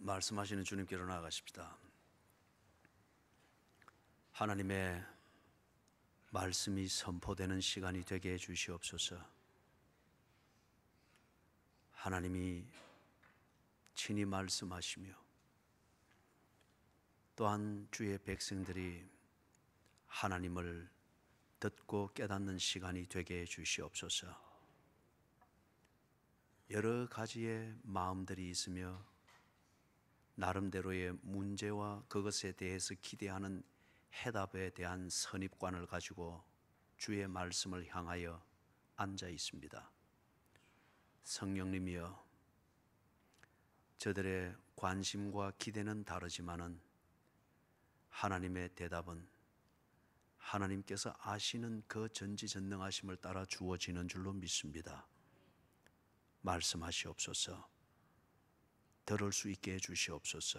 말씀하시는 주님께로 나아가십시다. 하나님의 말씀이 선포되는 시간이 되게 해 주시옵소서. 하나님이 친히 말씀하시며 또한 주의 백성들이 하나님을 듣고 깨닫는 시간이 되게 해 주시옵소서. 여러 가지의 마음들이 있으며 나름대로의 문제와 그것에 대해서 기대하는 해답에 대한 선입관을 가지고 주의 말씀을 향하여 앉아 있습니다. 성령님이여, 저들의 관심과 기대는 다르지만은 하나님의 대답은 하나님께서 아시는 그 전지전능하심을 따라 주어지는 줄로 믿습니다. 말씀하시옵소서. 들을 수 있게 해주시옵소서.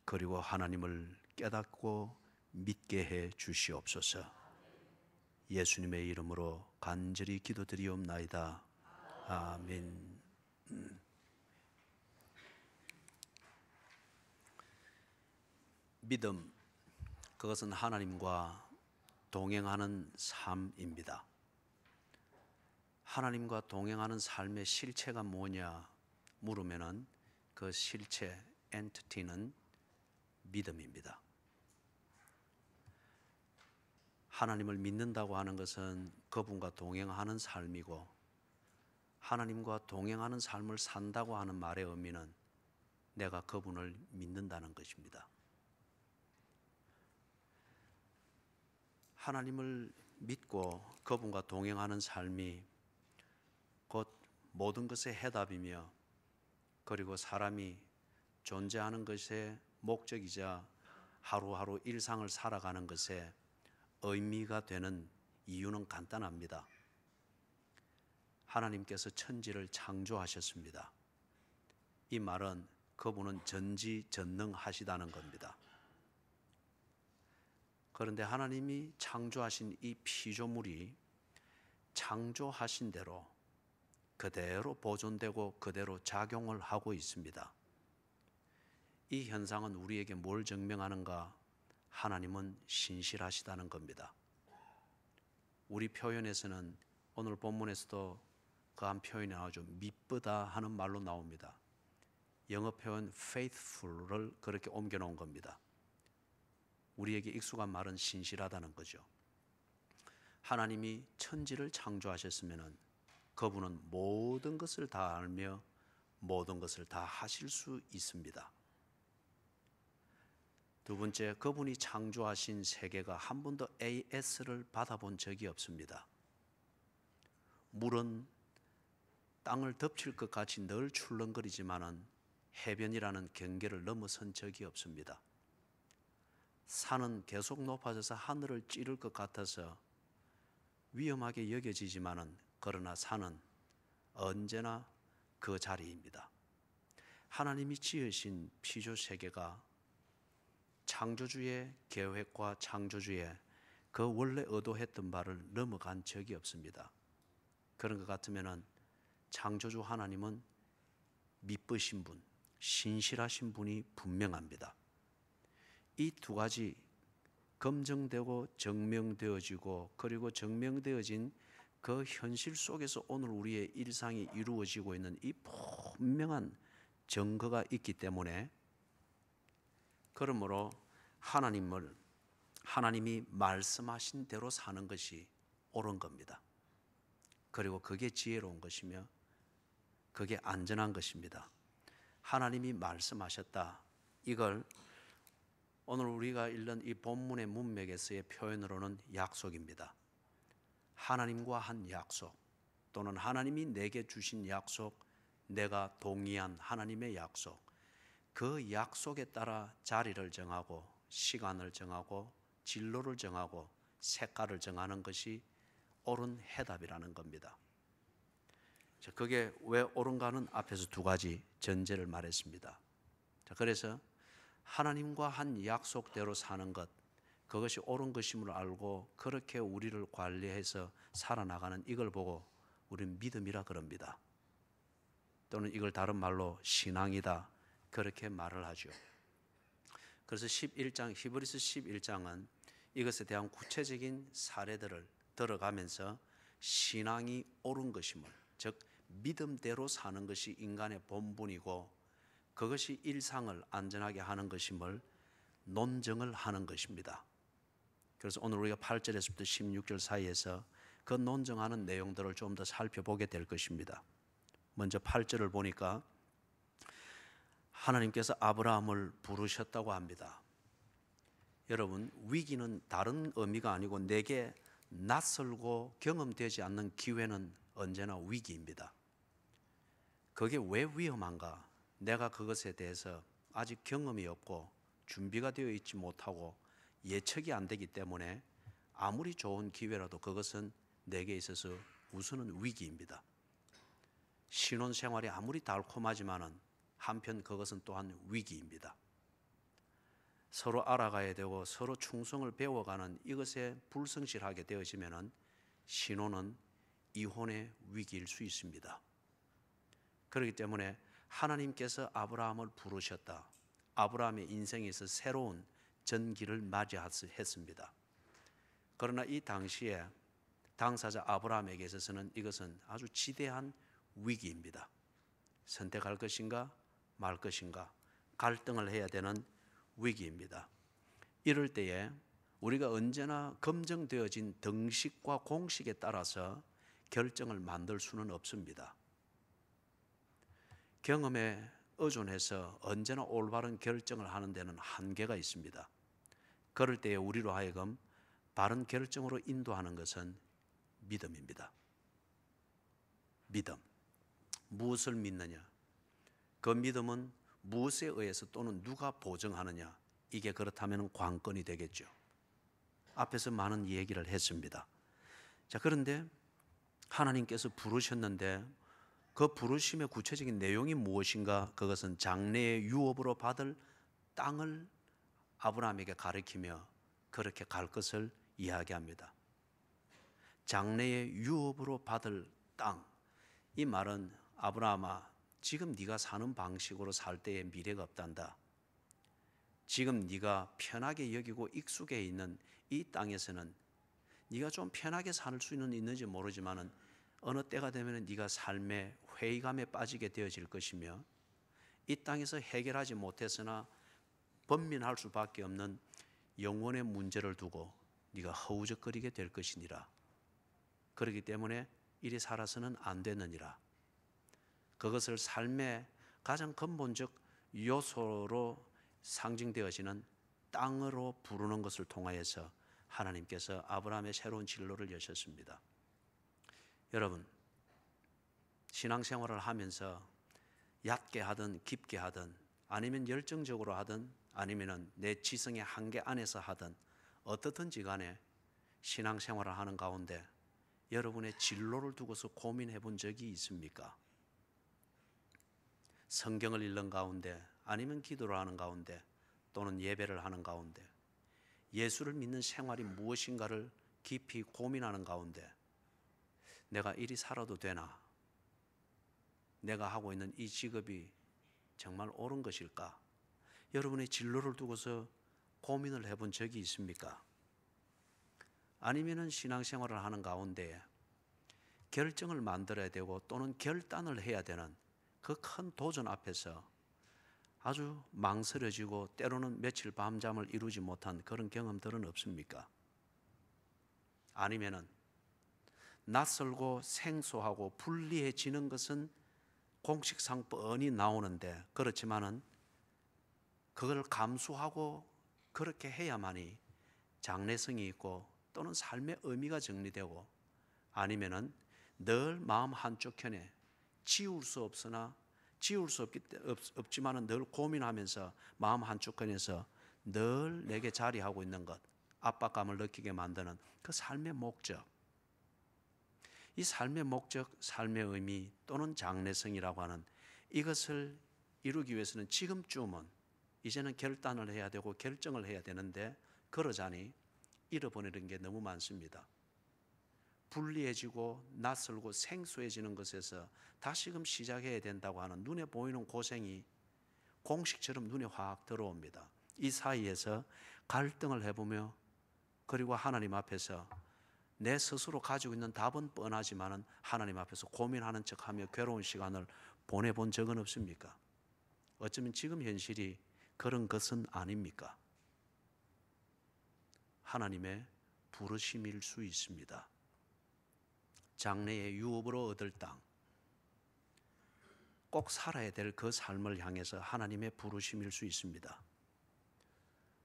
그리고 하나님을 깨닫고 믿게 해 주시옵소서. 예수님의 이름으로 간절히 기도드리옵나이다. 아멘. 믿음, 그것은 하나님과 동행하는 삶입니다. 하나님과 동행하는 삶의 실체가 뭐냐 물으면은 그 실체, 엔티티는 믿음입니다. 하나님을 믿는다고 하는 것은 그분과 동행하는 삶이고, 하나님과 동행하는 삶을 산다고 하는 말의 의미는 내가 그분을 믿는다는 것입니다. 하나님을 믿고 그분과 동행하는 삶이 곧 모든 것의 해답이며, 그리고 사람이 존재하는 것의 목적이자 하루하루 일상을 살아가는 것에 의미가 되는 이유는 간단합니다. 하나님께서 천지를 창조하셨습니다. 이 말은 그분은 전지전능하시다는 겁니다. 그런데 하나님이 창조하신 이 피조물이 창조하신 대로 그대로 보존되고 그대로 작용을 하고 있습니다. 이 현상은 우리에게 뭘 증명하는가? 하나님은 신실하시다는 겁니다. 우리 표현에서는 오늘 본문에서도 그 한 표현이 나오죠. 미쁘다 하는 말로 나옵니다. 영어 표현 faithful을 그렇게 옮겨 놓은 겁니다. 우리에게 익숙한 말은 신실하다는 거죠. 하나님이 천지를 창조하셨으면 그분은 모든 것을 다 알며 모든 것을 다 하실 수 있습니다. 두 번째, 그분이 창조하신 세계가 한 번도 AS를 받아본 적이 없습니다. 물은 땅을 덮칠 것 같이 늘 출렁거리지만은 해변이라는 경계를 넘어선 적이 없습니다. 산은 계속 높아져서 하늘을 찌를 것 같아서 위험하게 여겨지지만은 그러나 산은 언제나 그 자리입니다. 하나님이 지으신 피조 세계가 창조주의 계획과 창조주의 그 원래 의도했던 바를 넘어간 적이 없습니다. 그런 것 같으면은 창조주 하나님은 미쁘신 분, 신실하신 분이 분명합니다. 이 두 가지 검증되고 증명되어지고, 그리고 증명되어진 그 현실 속에서 오늘 우리의 일상이 이루어지고 있는 이 분명한 증거가 있기 때문에, 그러므로 하나님이 말씀하신 대로 사는 것이 옳은 겁니다. 그리고 그게 지혜로운 것이며 그게 안전한 것입니다. 하나님이 말씀하셨다. 이걸 오늘 우리가 읽는 이 본문의 문맥에서의 표현으로는 약속입니다. 하나님과 한 약속, 또는 하나님이 내게 주신 약속, 내가 동의한 하나님의 약속, 그 약속에 따라 자리를 정하고 시간을 정하고 진로를 정하고 색깔을 정하는 것이 옳은 해답이라는 겁니다. 그게 왜 옳은가는 앞에서 두 가지 전제를 말했습니다. 그래서 하나님과 한 약속대로 사는 것, 그것이 옳은 것임을 알고 그렇게 우리를 관리해서 살아나가는 이걸 보고 우리는 믿음이라 그럽니다. 또는 이걸 다른 말로 신앙이다, 그렇게 말을 하죠. 그래서 11장 히브리서 11장은 이것에 대한 구체적인 사례들을 들어가면서 신앙이 옳은 것임을, 즉 믿음대로 사는 것이 인간의 본분이고 그것이 일상을 안전하게 하는 것임을 논증을 하는 것입니다. 그래서 오늘 우리가 8절에서부터 16절 사이에서 그 논증하는 내용들을 좀 더 살펴보게 될 것입니다. 먼저 8절을 보니까 하나님께서 아브라함을 부르셨다고 합니다. 여러분, 위기는 다른 의미가 아니고 내게 낯설고 경험되지 않는 기회는 언제나 위기입니다. 그게 왜 위험한가? 내가 그것에 대해서 아직 경험이 없고 준비가 되어 있지 못하고 예측이 안 되기 때문에 아무리 좋은 기회라도 그것은 내게 있어서 우선은 위기입니다. 신혼생활이 아무리 달콤하지만은 한편 그것은 또한 위기입니다. 서로 알아가야 되고 서로 충성을 배워가는 이것에 불성실하게 되어지면은 신혼은 이혼의 위기일 수 있습니다. 그렇기 때문에 하나님께서 아브라함을 부르셨다. 아브라함의 인생에서 새로운 전기를 맞이했습니다. 그러나 이 당시에 당사자 아브라함에게 있어서는 이것은 아주 지대한 위기입니다. 선택할 것인가 말 것인가 갈등을 해야 되는 위기입니다. 이럴 때에 우리가 언제나 검증되어진 등식과 공식에 따라서 결정을 만들 수는 없습니다. 경험에 의존해서 언제나 올바른 결정을 하는 데는 한계가 있습니다. 그럴 때에 우리로 하여금 바른 결정으로 인도하는 것은 믿음입니다. 믿음. 무엇을 믿느냐? 그 믿음은 무엇에 의해서 또는 누가 보증하느냐? 이게 그렇다면 관건이 되겠죠. 앞에서 많은 얘기를 했습니다. 자, 그런데 하나님께서 부르셨는데 그 부르심의 구체적인 내용이 무엇인가? 그것은 장래의 유업으로 받을 땅을 아브라함에게 가리키며 그렇게 갈 것을 이야기합니다. 장래의 유업으로 받을 땅. 이 말은 아브라함아, 지금 네가 사는 방식으로 살 때에 미래가 없단다. 지금 네가 편하게 여기고 익숙해 있는 이 땅에서는 네가 좀 편하게 살 수는 있는지 모르지만은 어느 때가 되면 네가 삶의 회의감에 빠지게 되어질 것이며 이 땅에서 해결하지 못했으나 번민할 수밖에 없는 영혼의 문제를 두고 네가 허우적거리게 될 것이니라. 그렇기 때문에 이리 살아서는 안 되느니라. 그것을 삶의 가장 근본적 요소로 상징되어지는 땅으로 부르는 것을 통하여서 하나님께서 아브라함의 새로운 진로를 여셨습니다. 여러분, 신앙생활을 하면서 얕게 하든 깊게 하든 아니면 열정적으로 하든 아니면 내 지성의 한계 안에서 하든 어떻든지 간에 신앙생활을 하는 가운데 여러분의 진로를 두고서 고민해 본 적이 있습니까? 성경을 읽는 가운데 아니면 기도를 하는 가운데 또는 예배를 하는 가운데 예수를 믿는 생활이 무엇인가를 깊이 고민하는 가운데 내가 이리 살아도 되나? 내가 하고 있는 이 직업이 정말 옳은 것일까? 여러분의 진로를 두고서 고민을 해본 적이 있습니까? 아니면은 신앙생활을 하는 가운데 결정을 만들어야 되고 또는 결단을 해야 되는 그 큰 도전 앞에서 아주 망설여지고 때로는 며칠 밤잠을 이루지 못한 그런 경험들은 없습니까? 아니면은 낯설고 생소하고 불리해지는 것은 공식상 뻔히 나오는데 그렇지만은 그걸 감수하고 그렇게 해야만이 장래성이 있고 또는 삶의 의미가 정리되고 아니면은 늘 마음 한쪽편에 지울 수 없지만은 늘 고민하면서 마음 한쪽편에서 늘 내게 자리하고 있는 것, 압박감을 느끼게 만드는 그 삶의 목적. 이 삶의 목적, 삶의 의미 또는 장래성이라고 하는 이것을 이루기 위해서는 지금쯤은 이제는 결단을 해야 되고 결정을 해야 되는데 그러자니 잃어버리는 게 너무 많습니다. 불리해지고 낯설고 생소해지는 것에서 다시금 시작해야 된다고 하는 눈에 보이는 고생이 공식처럼 눈에 확 들어옵니다. 이 사이에서 갈등을 해보며 그리고 하나님 앞에서 내 스스로 가지고 있는 답은 뻔하지만은 하나님 앞에서 고민하는 척하며 괴로운 시간을 보내본 적은 없습니까? 어쩌면 지금 현실이 그런 것은 아닙니까? 하나님의 부르심일 수 있습니다. 장래의 유업으로 얻을 땅, 꼭 살아야 될 그 삶을 향해서 하나님의 부르심일 수 있습니다.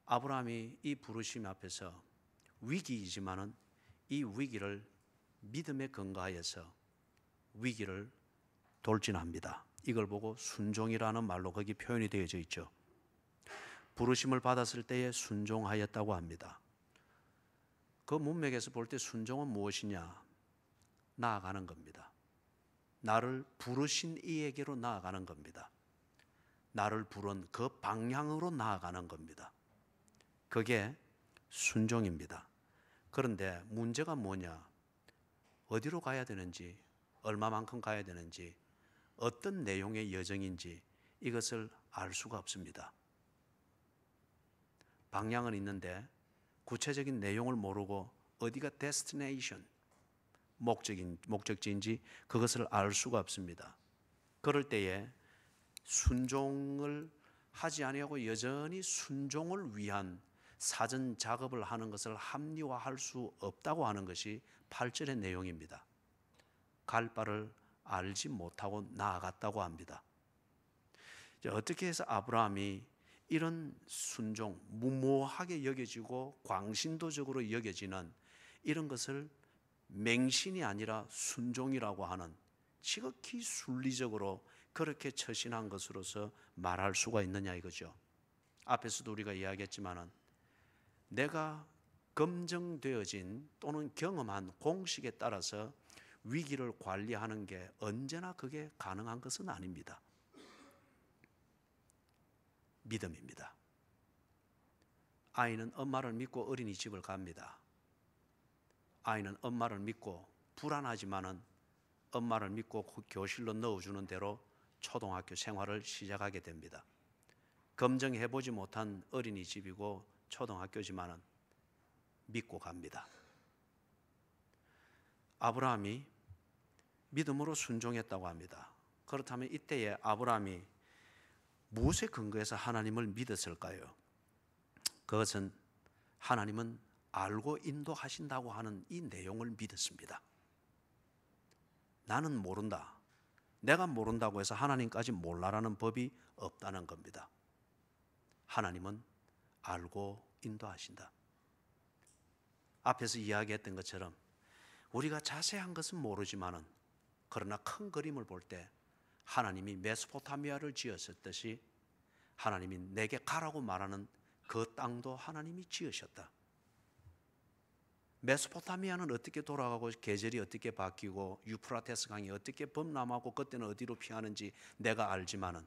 아브라함이 이 부르심 앞에서 위기이지만은 이 위기를 믿음에 근거하여서 위기를 돌진합니다. 이걸 보고 순종이라는 말로 거기 표현이 되어져 있죠. 부르심을 받았을 때에 순종하였다고 합니다. 그 문맥에서 볼 때 순종은 무엇이냐? 나아가는 겁니다. 나를 부르신 이에게로 나아가는 겁니다. 나를 부른 그 방향으로 나아가는 겁니다. 그게 순종입니다. 그런데 문제가 뭐냐? 어디로 가야 되는지, 얼마만큼 가야 되는지, 어떤 내용의 여정인지 이것을 알 수가 없습니다. 방향은 있는데 구체적인 내용을 모르고 어디가 데스티네이션, 목적지인지 그것을 알 수가 없습니다. 그럴 때에 순종을 하지 아니하고 여전히 순종을 위한 사전 작업을 하는 것을 합리화할 수 없다고 하는 것이 8절의 내용입니다. 갈 바를 알지 못하고 나아갔다고 합니다. 어떻게 해서 아브라함이 이런 순종, 무모하게 여겨지고 광신도적으로 여겨지는 이런 것을 맹신이 아니라 순종이라고 하는 지극히 순리적으로 그렇게 처신한 것으로서 말할 수가 있느냐 이거죠. 앞에서도 우리가 이야기했지만은 내가 검증되어진 또는 경험한 공식에 따라서 위기를 관리하는 게 언제나 그게 가능한 것은 아닙니다. 믿음입니다. 아이는 엄마를 믿고 어린이집을 갑니다. 아이는 엄마를 믿고 불안하지만은 엄마를 믿고 교실로 넣어주는 대로 초등학교 생활을 시작하게 됩니다. 검증해보지 못한 어린이집이고 초등학교지만은 믿고 갑니다. 아브라함이 믿음으로 순종했다고 합니다. 그렇다면 이때에 아브라함이 무엇에 근거해서 하나님을 믿었을까요? 그것은 하나님은 알고 인도하신다고 하는 이 내용을 믿었습니다. 나는 모른다. 내가 모른다고 해서 하나님까지 몰라라는 법이 없다는 겁니다. 하나님은 알고 인도하신다. 앞에서 이야기했던 것처럼 우리가 자세한 것은 모르지만은 그러나 큰 그림을 볼 때 하나님이 메소포타미아를 지으셨듯이 하나님이 내게 가라고 말하는 그 땅도 하나님이 지으셨다. 메소포타미아는 어떻게 돌아가고 계절이 어떻게 바뀌고 유프라테스 강이 어떻게 범람하고 그때는 어디로 피하는지 내가 알지만은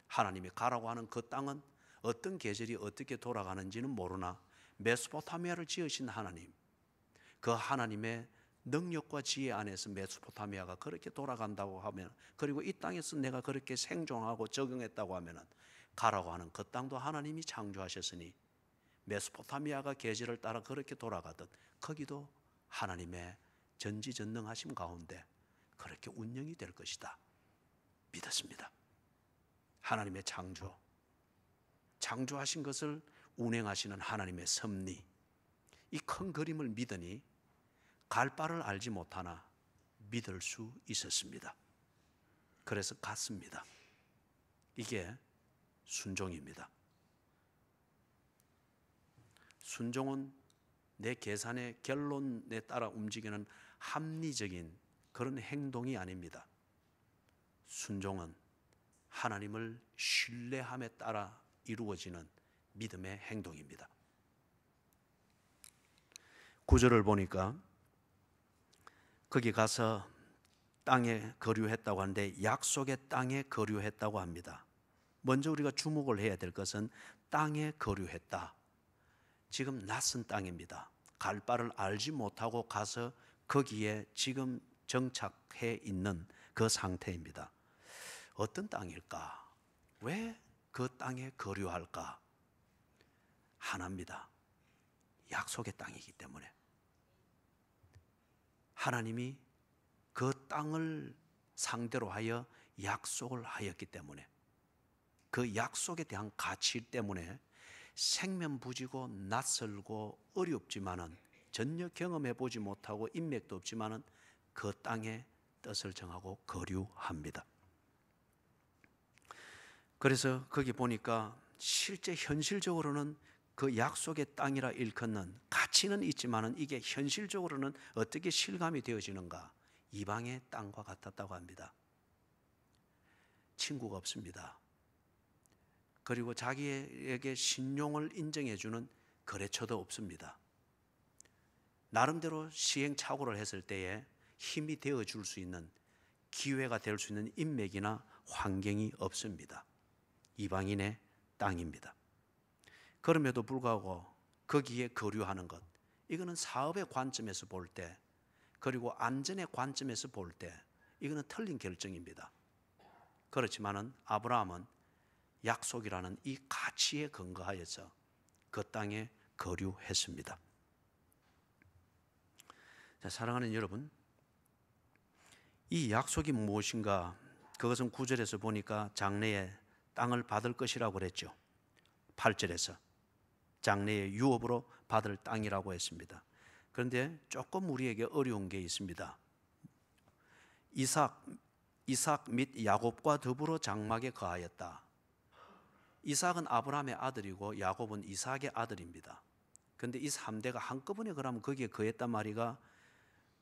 하나님이 가라고 하는 그 땅은 어떤 계절이 어떻게 돌아가는지는 모르나 메소포타미아를 지으신 하나님, 그 하나님의 능력과 지혜 안에서 메소포타미아가 그렇게 돌아간다고 하면, 그리고 이 땅에서 내가 그렇게 생존하고 적응했다고 하면은 가라고 하는 그 땅도 하나님이 창조하셨으니 메소포타미아가 계절을 따라 그렇게 돌아가듯 거기도 하나님의 전지전능하심 가운데 그렇게 운영이 될 것이다. 믿었습니다. 하나님의 창조하신 것을 운행하시는 하나님의 섭리, 이 큰 그림을 믿으니 갈 바를 알지 못하나 믿을 수 있었습니다. 그래서 갔습니다. 이게 순종입니다. 순종은 내 계산의 결론에 따라 움직이는 합리적인 그런 행동이 아닙니다. 순종은 하나님을 신뢰함에 따라 이루어지는 믿음의 행동입니다. 9절을 보니까 거기 가서 땅에 거류했다고 하는데 약속의 땅에 거류했다고 합니다. 먼저 우리가 주목을 해야 될 것은 땅에 거류했다. 지금 낯선 땅입니다. 갈 바를 알지 못하고 가서 거기에 지금 정착해 있는 그 상태입니다. 어떤 땅일까? 왜 그 땅에 거류할까? 하나입니다. 약속의 땅이기 때문에. 하나님이 그 땅을 상대로 하여 약속을 하였기 때문에, 그 약속에 대한 가치 때문에 생면부지고 낯설고 어렵지만은, 전혀 경험해 보지 못하고 인맥도 없지만은 그 땅에 뜻을 정하고 거류합니다. 그래서 거기 보니까 실제 현실적으로는 그 약속의 땅이라 일컫는 가치는 있지만은 이게 현실적으로는 어떻게 실감이 되어지는가? 이방의 땅과 같았다고 합니다. 친구가 없습니다. 그리고 자기에게 신용을 인정해주는 거래처도 없습니다. 나름대로 시행착오를 했을 때에 힘이 되어줄 수 있는, 기회가 될 수 있는 인맥이나 환경이 없습니다. 이방인의 땅입니다. 그럼에도 불구하고 거기에 거류하는 것, 이거는 사업의 관점에서 볼 때, 그리고 안전의 관점에서 볼 때 이거는 틀린 결정입니다. 그렇지만은 아브라함은 약속이라는 이 가치에 근거하여서 그 땅에 거류했습니다. 자, 사랑하는 여러분, 이 약속이 무엇인가? 그것은 9절에서 보니까 장래에 땅을 받을 것이라고 그랬죠. 8절에서 장래의 유업으로 받을 땅이라고 했습니다. 그런데 조금 우리에게 어려운 게 있습니다. 이삭 및 야곱과 더불어 장막에 거하였다. 이삭은 아브라함의 아들이고 야곱은 이삭의 아들입니다. 그런데 이 3대가 한꺼번에 그러면 거기에 거했단 말이가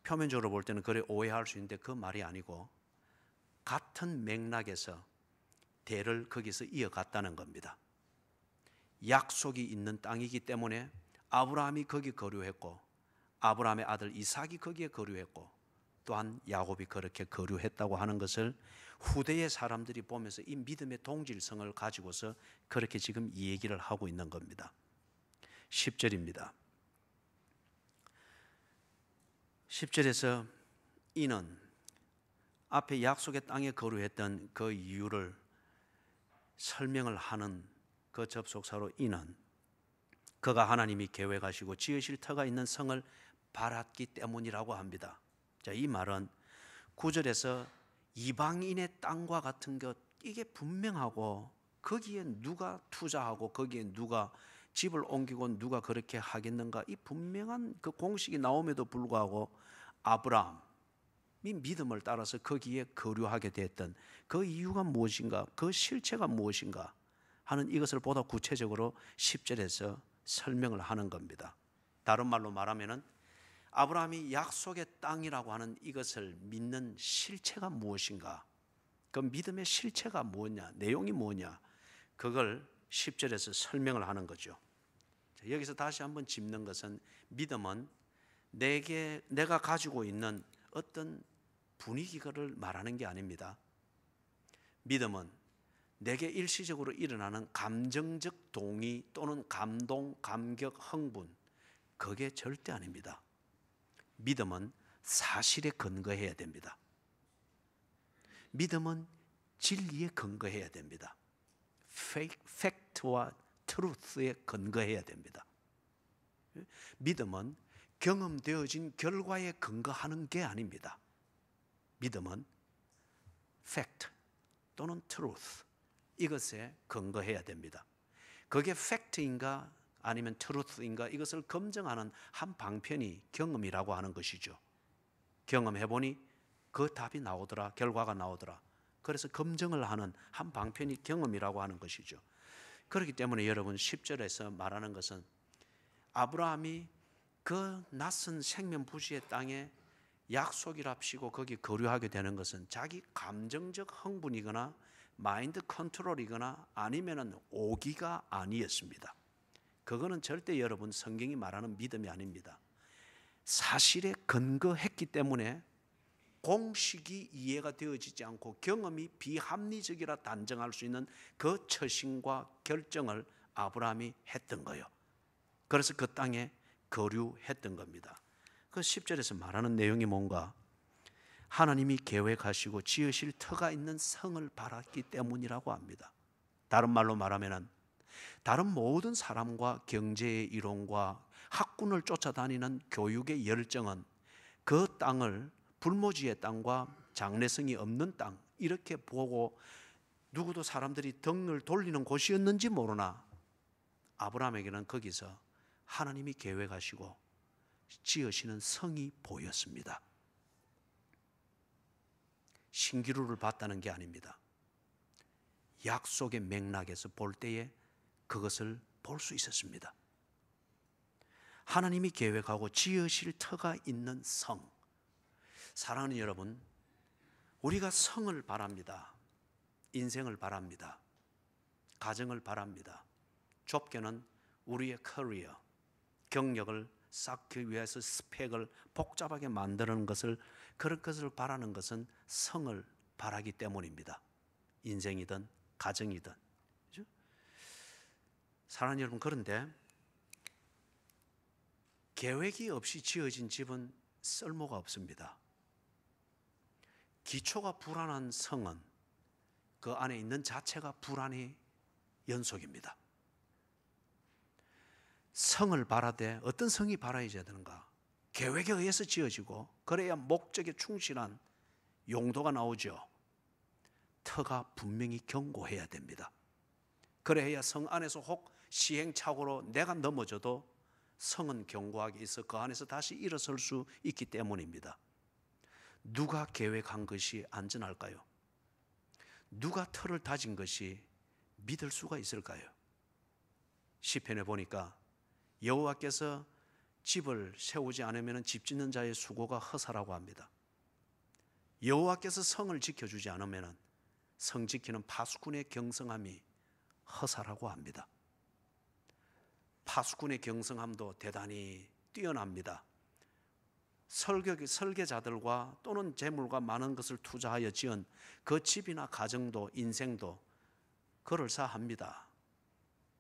표면적으로 볼 때는 그래 오해할 수 있는데 그 말이 아니고 같은 맥락에서 대를 거기서 이어갔다는 겁니다. 약속이 있는 땅이기 때문에 아브라함이 거기 거류했고, 아브라함의 아들 이삭이 거기에 거류했고, 또한 야곱이 그렇게 거류했다고 하는 것을 후대의 사람들이 보면서 이 믿음의 동질성을 가지고서 그렇게 지금 이 얘기를 하고 있는 겁니다. 10절입니다. 10절에서 이는 앞에 약속의 땅에 거류했던 그 이유를 설명을 하는 그 접속사로 이는 그가 하나님이 계획하시고 지으실 터가 있는 성을 바랐기 때문이라고 합니다. 자, 이 말은 9절에서 이방인의 땅과 같은 것, 이게 분명하고 거기에 누가 투자하고 거기에 누가 집을 옮기고 누가 그렇게 하겠는가, 이 분명한 그 공식이 나옴에도 불구하고 아브라함이 믿음을 따라서 거기에 거류하게 됐던 그 이유가 무엇인가, 그 실체가 무엇인가 하는 이것을 보다 구체적으로 10절에서 설명을 하는 겁니다. 다른 말로 말하면은 아브라함이 약속의 땅이라고 하는 이것을 믿는 실체가 무엇인가, 그 믿음의 실체가 뭐냐, 내용이 뭐냐, 그걸 10절에서 설명을 하는 거죠. 여기서 다시 한번 짚는 것은 믿음은 내가 가지고 있는 어떤 분위기를 말하는 게 아닙니다. 믿음은 내게 일시적으로 일어나는 감정적 동의 또는 감동, 감격, 흥분, 그게 절대 아닙니다. 믿음은 사실에 근거해야 됩니다. 믿음은 진리에 근거해야 됩니다. 팩트와 트루스에 근거해야 됩니다. 믿음은 경험되어진 결과에 근거하는 게 아닙니다. 믿음은 팩트 또는 트루스, 이것에 근거해야 됩니다. 그게 팩트인가 아니면 트루스인가, 이것을 검증하는 한 방편이 경험이라고 하는 것이죠. 경험해보니 그 답이 나오더라, 결과가 나오더라. 그래서 검증을 하는 한 방편이 경험이라고 하는 것이죠. 그렇기 때문에 여러분 10절에서 말하는 것은 아브라함이 그 낯선 생면부지의 땅에 약속이랍시고 거기 거류하게 되는 것은 자기 감정적 흥분이거나 마인드 컨트롤이거나 아니면은 오기가 아니었습니다. 그거는 절대 여러분 성경이 말하는 믿음이 아닙니다. 사실에 근거했기 때문에 공식이 이해가 되어지지 않고 경험이 비합리적이라 단정할 수 있는 그 처신과 결정을 아브라함이 했던 거예요. 그래서 그 땅에 거류했던 겁니다. 그 10절에서 말하는 내용이 뭔가, 하나님이 계획하시고 지으실 터가 있는 성을 바랐기 때문이라고 합니다. 다른 말로 말하면 다른 모든 사람과 경제의 이론과 학군을 쫓아다니는 교육의 열정은 그 땅을 불모지의 땅과 장래성이 없는 땅 이렇게 보고 누구도 사람들이 등을 돌리는 곳이었는지 모르나 아브라함에게는 거기서 하나님이 계획하시고 지으시는 성이 보였습니다. 신기루를 봤다는 게 아닙니다. 약속의 맥락에서 볼 때에 그것을 볼 수 있었습니다. 하나님이 계획하고 지으실 터가 있는 성. 사랑하는 여러분, 우리가 성을 바랍니다. 인생을 바랍니다. 가정을 바랍니다. 좁게는 우리의 커리어, 경력을 쌓기 위해서 스펙을 복잡하게 만드는 것을, 그런 것을 바라는 것은 성을 바라기 때문입니다. 인생이든 가정이든. 그렇죠? 사랑하는 여러분, 그런데 계획이 없이 지어진 집은 쓸모가 없습니다. 기초가 불안한 성은 그 안에 있는 자체가 불안의 연속입니다. 성을 바라되 어떤 성이 바라져야 되는가? 계획에 의해서 지어지고 그래야 목적에 충실한 용도가 나오죠. 터가 분명히 견고해야 됩니다. 그래야 성 안에서 혹 시행착오로 내가 넘어져도 성은 견고하게 있어 그 안에서 다시 일어설 수 있기 때문입니다. 누가 계획한 것이 안전할까요? 누가 터를 다진 것이 믿을 수가 있을까요? 시편에 보니까 여호와께서 집을 세우지 않으면 집 짓는 자의 수고가 허사라고 합니다. 여호와께서 성을 지켜주지 않으면 성 지키는 파수꾼의 경성함이 허사라고 합니다. 파수꾼의 경성함도 대단히 뛰어납니다. 설계자들과 또는 재물과 많은 것을 투자하여 지은 그 집이나 가정도 인생도 그럴싸합니다.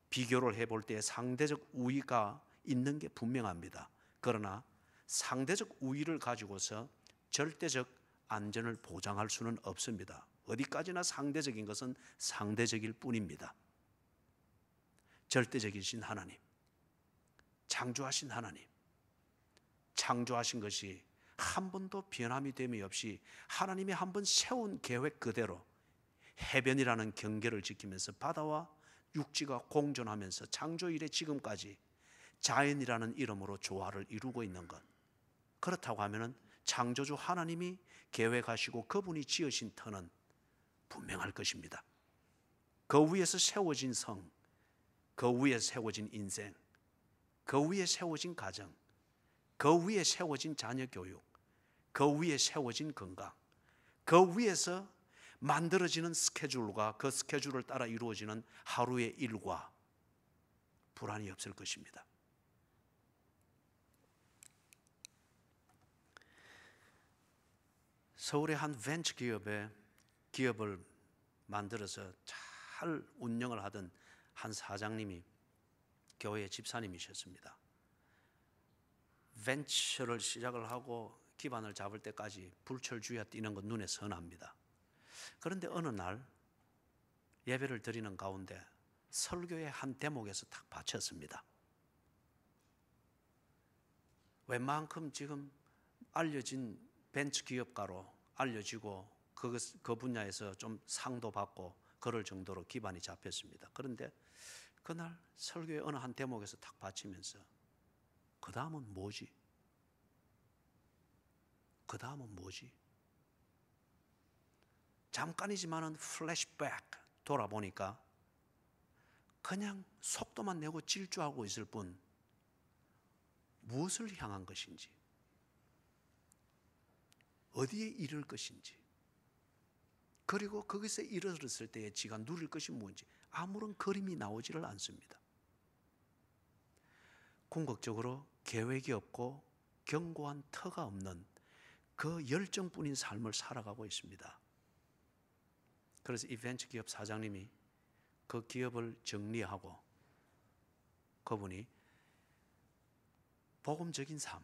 비교를 해볼 때 상대적 우위가 있는 게 분명합니다. 그러나 상대적 우위를 가지고서 절대적 안전을 보장할 수는 없습니다. 어디까지나 상대적인 것은 상대적일 뿐입니다. 절대적이신 하나님, 창조하신 하나님, 창조하신 것이 한 번도 변함이 됨이 없이 하나님이 한 번 세운 계획 그대로 해변이라는 경계를 지키면서 바다와 육지가 공존하면서 창조 이래 지금까지 자연이라는 이름으로 조화를 이루고 있는 것. 그렇다고 하면 창조주 하나님이 계획하시고 그분이 지으신 터는 분명할 것입니다. 그 위에서 세워진 성, 그 위에 세워진 인생, 그 위에 세워진 가정, 그 위에 세워진 자녀 교육, 그 위에 세워진 건강, 그 위에서 만들어지는 스케줄과 그 스케줄을 따라 이루어지는 하루의 일과 불안이 없을 것입니다. 서울의 한 벤처 기업을 만들어서 잘 운영을 하던 한 사장님이 교회 집사님이셨습니다. 벤처를 시작을 하고 기반을 잡을 때까지 불철주야 뛰는 건 눈에 선합니다. 그런데 어느 날 예배를 드리는 가운데 설교의 한 대목에서 딱 받쳤습니다. 웬만큼 지금 알려진 벤처 기업가로 알려지고 그 분야에서 좀 상도 받고 그럴 정도로 기반이 잡혔습니다. 그런데 그날 설교의 어느 한 대목에서 딱 받치면서 그 다음은 뭐지? 그 다음은 뭐지? 잠깐이지만은 플래시백 돌아보니까 그냥 속도만 내고 질주하고 있을 뿐 무엇을 향한 것인지, 어디에 이를 것인지, 그리고 거기서 이르렀을 때에 지가 누릴 것이 뭔지 아무런 그림이 나오지를 않습니다. 궁극적으로 계획이 없고 견고한 터가 없는 그 열정뿐인 삶을 살아가고 있습니다. 그래서 이 벤처 기업 사장님이 그 기업을 정리하고 그분이 복음적인 삶,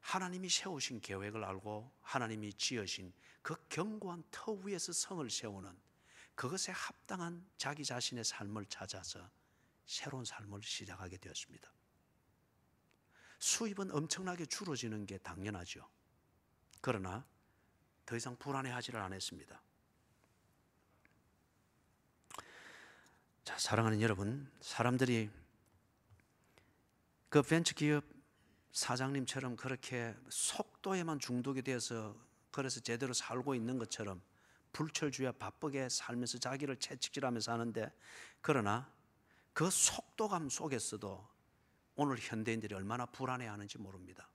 하나님이 세우신 계획을 알고 하나님이 지으신 그 견고한 터 위에서 성을 세우는 그것에 합당한 자기 자신의 삶을 찾아서 새로운 삶을 시작하게 되었습니다. 수입은 엄청나게 줄어지는 게 당연하죠. 그러나 더 이상 불안해하지를 않았습니다. 자, 사랑하는 여러분, 사람들이 그 벤처기업 사장님처럼 그렇게 속도에만 중독이 되어서 그래서 제대로 살고 있는 것처럼 불철주야 바쁘게 살면서 자기를 채찍질하면서 하는데, 그러나 그 속도감 속에서도 오늘 현대인들이 얼마나 불안해하는지 모릅니다.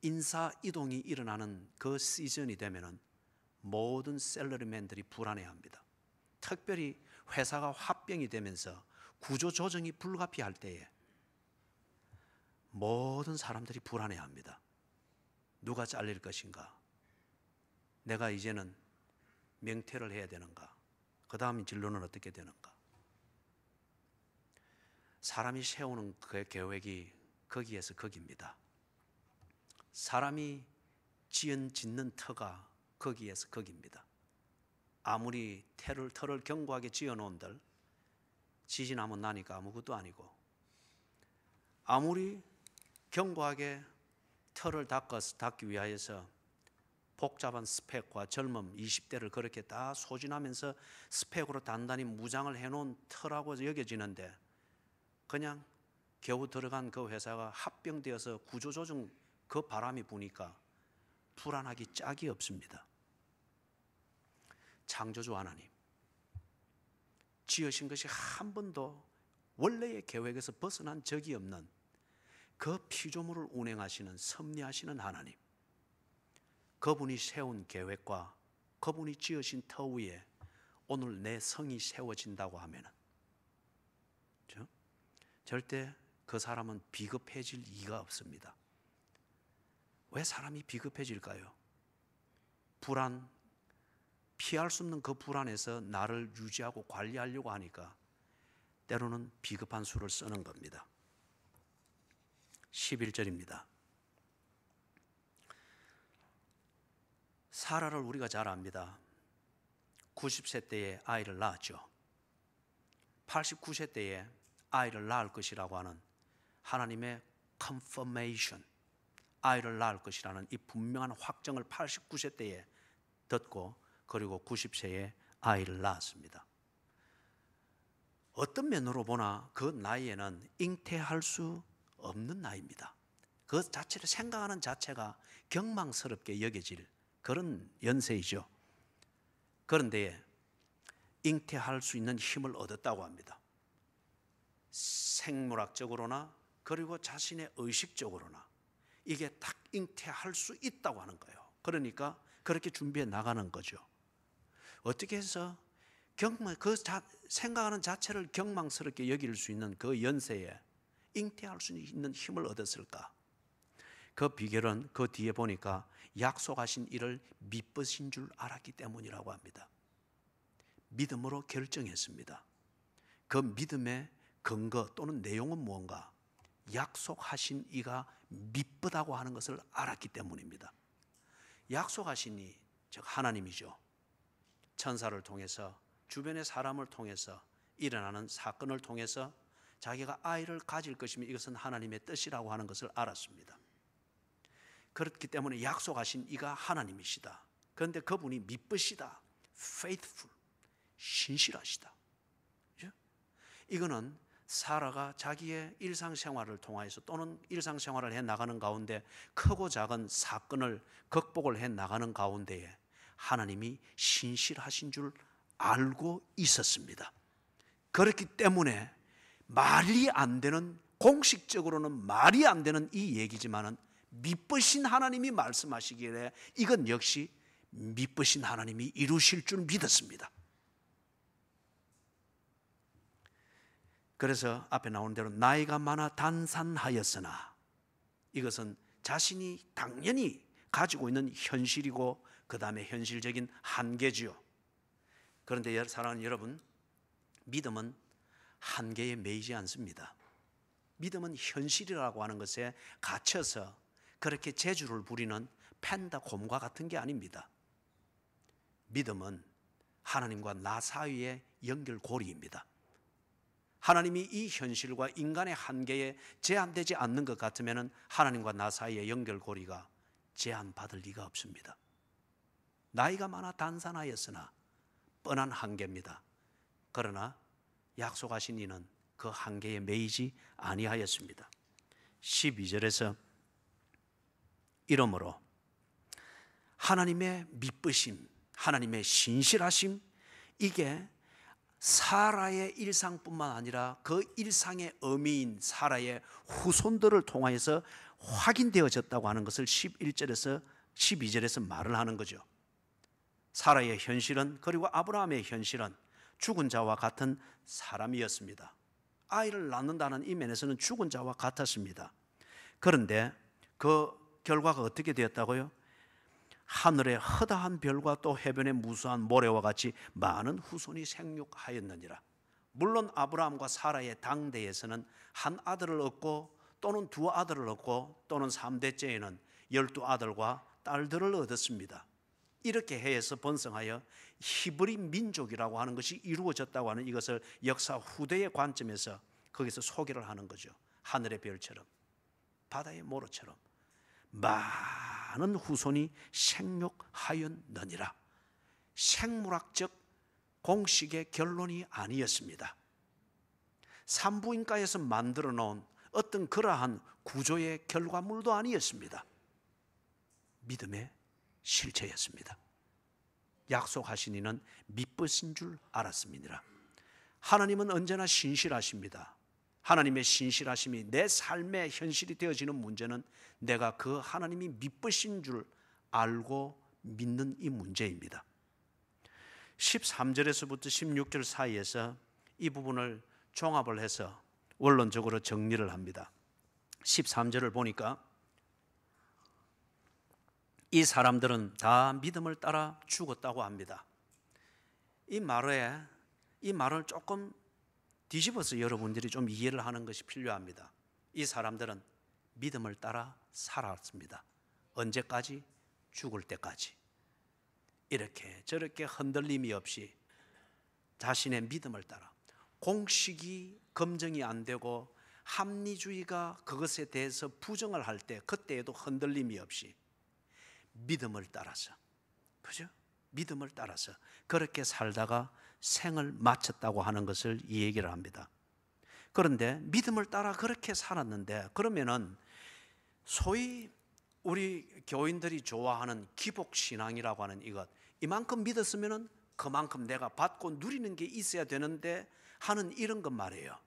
인사 이동이 일어나는 그 시즌이 되면은 모든 셀러리맨들이 불안해합니다. 특별히 회사가 화병이 되면서 구조 조정이 불가피할 때에 모든 사람들이 불안해합니다. 누가 잘릴 것인가? 내가 이제는 명퇴를 해야 되는가? 그 다음 진로는 어떻게 되는가? 사람이 세우는 그 계획이 거기에서 거기입니다. 사람이 짓는 터가 거기에서 거기입니다. 아무리 터를 견고하게 지어놓은들 지진 나면 나니까 아무것도 아니고, 아무리 견고하게 터를 닦기 위하여서 복잡한 스펙과 젊음 20대를 그렇게 다 소진하면서 스펙으로 단단히 무장을 해놓은 터라고 여겨지는데, 그냥 겨우 들어간 그 회사가 합병되어서 구조조정 그 바람이 부니까 불안하기 짝이 없습니다. 창조주 하나님, 지으신 것이 한 번도 원래의 계획에서 벗어난 적이 없는 그 피조물을 운행하시는 섭리하시는 하나님, 그분이 세운 계획과 그분이 지으신 터 위에 오늘 내 성이 세워진다고 하면은 절대 그 사람은 비겁해질 이유가 없습니다. 왜 사람이 비겁해질까요? 불안, 피할 수 없는 그 불안에서 나를 유지하고 관리하려고 하니까 때로는 비겁한 수를 쓰는 겁니다. 11절입니다. 사라를 우리가 잘 압니다. 90세 때에 아이를 낳았죠. 89세 때에 아이를 낳을 것이라고 하는 하나님의 confirmation, 아이를 낳을 것이라는 이 분명한 확정을 89세 때에 듣고, 그리고 90세에 아이를 낳았습니다. 어떤 면으로 보나 그 나이에는 잉태할 수 없는 나이입니다. 그 자체를 생각하는 자체가 경망스럽게 여겨질 그런 연세이죠. 그런데 잉태할 수 있는 힘을 얻었다고 합니다. 생물학적으로나 그리고 자신의 의식적으로나 이게 딱 잉태할 수 있다고 하는 거예요. 그러니까 그렇게 준비해 나가는 거죠. 어떻게 해서 생각하는 자체를 경망스럽게 여길 수 있는 그 연세에 잉태할 수 있는 힘을 얻었을까? 그 비결은 그 뒤에 보니까 약속하신 일을 미쁘신 줄 알았기 때문이라고 합니다. 믿음으로 결정했습니다. 그 믿음의 근거 또는 내용은 무언가? 약속하신 이가 미쁘다고 하는 것을 알았기 때문입니다. 약속하신 이, 즉 하나님이죠. 천사를 통해서, 주변의 사람을 통해서 일어나는 사건을 통해서 자기가 아이를 가질 것이면 이것은 하나님의 뜻이라고 하는 것을 알았습니다. 그렇기 때문에 약속하신 이가 하나님이시다. 그런데 그분이 미쁘시다, faithful, 신실하시다. 그렇죠? 이거는 사라가 자기의 일상생활을 통해서 또는 일상생활을 해나가는 가운데 크고 작은 사건을 극복을 해나가는 가운데에 하나님이 신실하신 줄 알고 있었습니다. 그렇기 때문에 말이 안 되는, 공식적으로는 말이 안 되는 이 얘기지만은 미쁘신 하나님이 말씀하시기에 이건 역시 미쁘신 하나님이 이루실 줄 믿었습니다. 그래서 앞에 나온 대로 나이가 많아 단산하였으나, 이것은 자신이 당연히 가지고 있는 현실이고 그 다음에 현실적인 한계지요. 그런데 사랑하는 여러분, 믿음은 한계에 매이지 않습니다. 믿음은 현실이라고 하는 것에 갇혀서 그렇게 재주를 부리는 팬다 곰과 같은 게 아닙니다. 믿음은 하나님과 나 사이의 연결고리입니다. 하나님이 이 현실과 인간의 한계에 제한되지 않는 것 같으면 하나님과 나 사이의 연결고리가 제한받을 리가 없습니다. 나이가 많아 단산하였으나 뻔한 한계입니다. 그러나 약속하신 이는 그 한계에 매이지 아니하였습니다. 12절에서 이러므로 하나님의 미쁘심, 하나님의 신실하심, 이게 사라의 일상뿐만 아니라 그 일상의 어미인 사라의 후손들을 통하여서 확인되어졌다고 하는 것을 11절에서 12절에서 말을 하는 거죠. 사라의 현실은, 그리고 아브라함의 현실은 죽은 자와 같은 사람이었습니다. 아이를 낳는다는 이 면에서는 죽은 자와 같았습니다. 그런데 그 결과가 어떻게 되었다고요? 하늘의 허다한 별과 또 해변의 무수한 모래와 같이 많은 후손이 생육하였느니라. 물론 아브라함과 사라의 당대에서는 한 아들을 얻고 또는 두 아들을 얻고 또는 3대째에는 12아들과 딸들을 얻었습니다. 이렇게 해서 번성하여 히브리 민족이라고 하는 것이 이루어졌다고 하는 이것을 역사 후대의 관점에서 거기서 소개를 하는 거죠. 하늘의 별처럼 바다의 모래처럼 많은 후손이 생육하였느니라. 생물학적 공식의 결론이 아니었습니다. 산부인과에서 만들어 놓은 어떤 그러한 구조의 결과물도 아니었습니다. 믿음의 실체였습니다. 약속하신 이는 미쁘신 줄 알았음이니라. 하나님은 언제나 신실하십니다. 하나님의 신실하심이 내 삶의 현실이 되어지는 문제는 내가 그 하나님이 미쁘신 줄 알고 믿는 이 문제입니다. 13절에서부터 16절 사이에서 이 부분을 종합을 해서 원론적으로 정리를 합니다. 13절을 보니까 이 사람들은 다 믿음을 따라 죽었다고 합니다. 이 말을 조금 뒤집어서 여러분들이 좀 이해를 하는 것이 필요합니다. 이 사람들은 믿음을 따라 살았습니다. 언제까지? 죽을 때까지. 이렇게 저렇게 흔들림이 없이 자신의 믿음을 따라, 공식이 검증이 안 되고 합리주의가 그것에 대해서 부정을 할 때 그때에도 흔들림이 없이 믿음을 따라서, 그죠? 믿음을 따라서 그렇게 살다가 생을 마쳤다고 하는 것을 이 얘기를 합니다. 그런데 믿음을 따라 그렇게 살았는데, 그러면은 소위 우리 교인들이 좋아하는 기복신앙이라고 하는 이것, 이만큼 믿었으면은 그만큼 내가 받고 누리는 게 있어야 되는데 하는 이런 것 말이에요.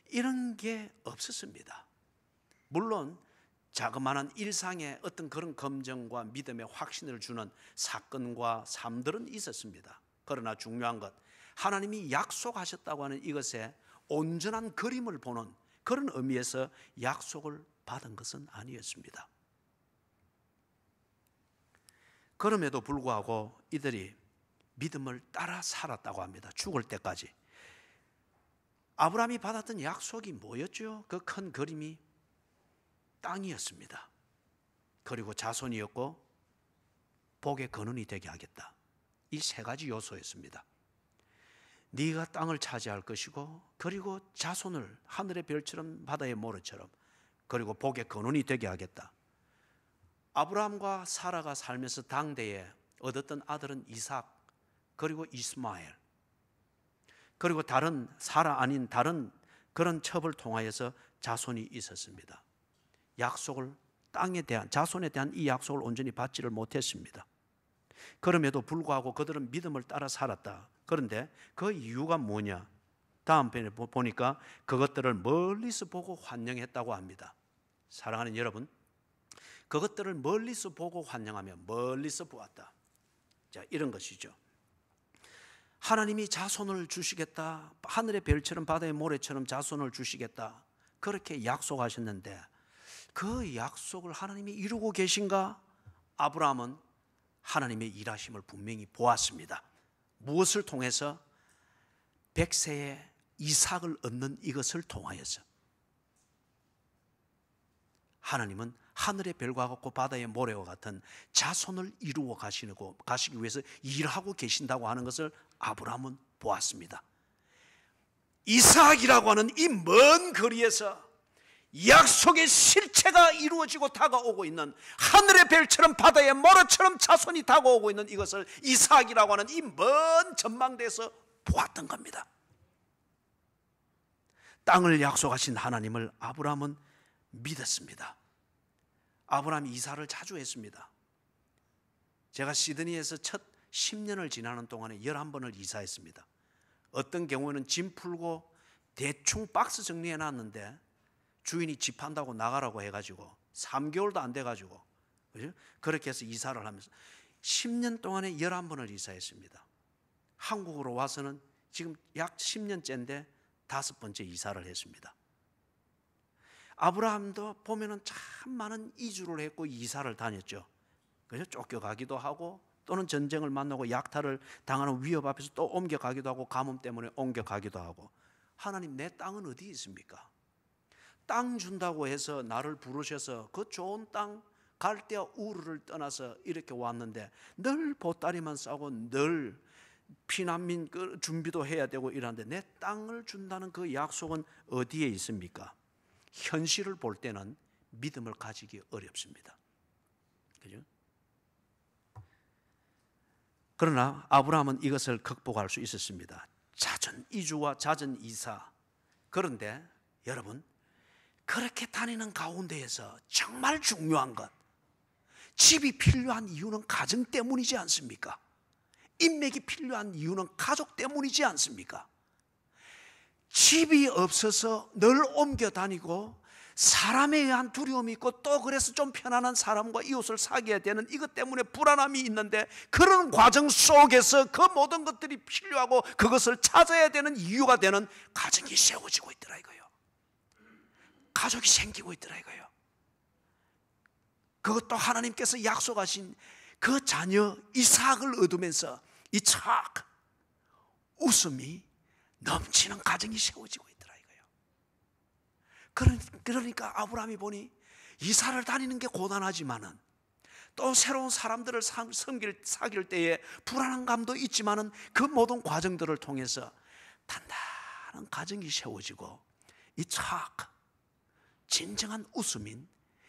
이런 게 없었습니다. 물론 자그마한 일상의 어떤 그런 검증과 믿음의 확신을 주는 사건과 삶들은 있었습니다. 그러나 중요한 것, 하나님이 약속하셨다고 하는 이것에 온전한 그림을 보는 그런 의미에서 약속을 받은 것은 아니었습니다. 그럼에도 불구하고 이들이 믿음을 따라 살았다고 합니다. 죽을 때까지. 아브라함이 받았던 약속이 뭐였죠? 그 큰 그림이 땅이었습니다. 그리고 자손이었고 복의 근원이 되게 하겠다. 이 세 가지 요소였습니다. 네가 땅을 차지할 것이고, 그리고 자손을 하늘의 별처럼 바다의 모래처럼, 그리고 복의 근원이 되게 하겠다. 아브라함과 사라가 살면서 당대에 얻었던 아들은 이삭, 그리고 이스마엘, 그리고 다른 사라 아닌 다른 그런 첩을 통하여서 자손이 있었습니다. 약속을, 땅에 대한, 자손에 대한 이 약속을 온전히 받지를 못했습니다. 그럼에도 불구하고 그들은 믿음을 따라 살았다. 그런데 그 이유가 뭐냐? 다음 편에 보니까 그것들을 멀리서 보고 환영했다고 합니다. 사랑하는 여러분, 그것들을 멀리서 보고 환영하며 멀리서 보았다. 자, 이런 것이죠. 하나님이 자손을 주시겠다, 하늘의 별처럼 바다의 모래처럼 자손을 주시겠다, 그렇게 약속하셨는데 그 약속을 하나님이 이루고 계신가? 아브라함은 하나님의 일하심을 분명히 보았습니다. 무엇을 통해서? 100세의 이삭을 얻는 이것을 통하여서. 하나님은 하늘의 별과 같고 바다의 모래와 같은 자손을 이루어 가시기 위해서 일하고 계신다고 하는 것을 아브라함은 보았습니다. 이삭이라고 하는 이 먼 거리에서 약속의 실체가 이루어지고 다가오고 있는, 하늘의 별처럼 바다의 모래처럼 자손이 다가오고 있는 이것을 이삭이라고 하는 이 먼 전망대에서 보았던 겁니다. 땅을 약속하신 하나님을 아브라함은 믿었습니다. 아브라함이 이사를 자주 했습니다. 제가 시드니에서 첫 10년을 지나는 동안에 11번을 이사했습니다. 어떤 경우에는 짐 풀고 대충 박스 정리해 놨는데 주인이 집 판다고 나가라고 해가지고 3개월도 안 돼가지고, 그죠? 그렇게 해서 이사를 하면서 10년 동안에 11번을 이사했습니다. 한국으로 와서는 지금 약 10년째인데 5번째 이사를 했습니다. 아브라함도 보면은 참 많은 이주를 했고 이사를 다녔죠. 그래서 쫓겨가기도 하고, 또는 전쟁을 만나고 약탈을 당하는 위협 앞에서 또 옮겨가기도 하고, 가뭄 때문에 옮겨가기도 하고. 하나님, 내 땅은 어디 있습니까? 땅 준다고 해서 나를 부르셔서 그 좋은 땅 갈대아 우르를 떠나서 이렇게 왔는데 늘 보따리만 싸고 늘 피난민 준비도 해야 되고 이러는데 내 땅을 준다는 그 약속은 어디에 있습니까? 현실을 볼 때는 믿음을 가지기 어렵습니다. 그죠? 그러나 아브라함은 이것을 극복할 수 있었습니다. 잦은 이주와 잦은 이사. 그런데 여러분, 그렇게 다니는 가운데에서 정말 중요한 것, 집이 필요한 이유는 가정 때문이지 않습니까? 인맥이 필요한 이유는 가족 때문이지 않습니까? 집이 없어서 늘 옮겨 다니고 사람에 의한 두려움이 있고 또 그래서 좀 편안한 사람과 이웃을 사귀어야 되는 이것 때문에 불안함이 있는데, 그런 과정 속에서 그 모든 것들이 필요하고 그것을 찾아야 되는 이유가 되는 가정이 세워지고 있더라 이거예요. 가족이 생기고 있더라 이거예요. 그것도 하나님께서 약속하신 그 자녀 이삭을 얻으면서 이삭 웃음이 넘치는 가정이 세워지고 있더라 이거예요. 그러니까 아브라함이 보니 이사를 다니는 게 고단하지만은 또 새로운 사람들을 사귈 때에 불안한 감도 있지만은 그 모든 과정들을 통해서 단단한 가정이 세워지고 이삭, 진정한 웃음인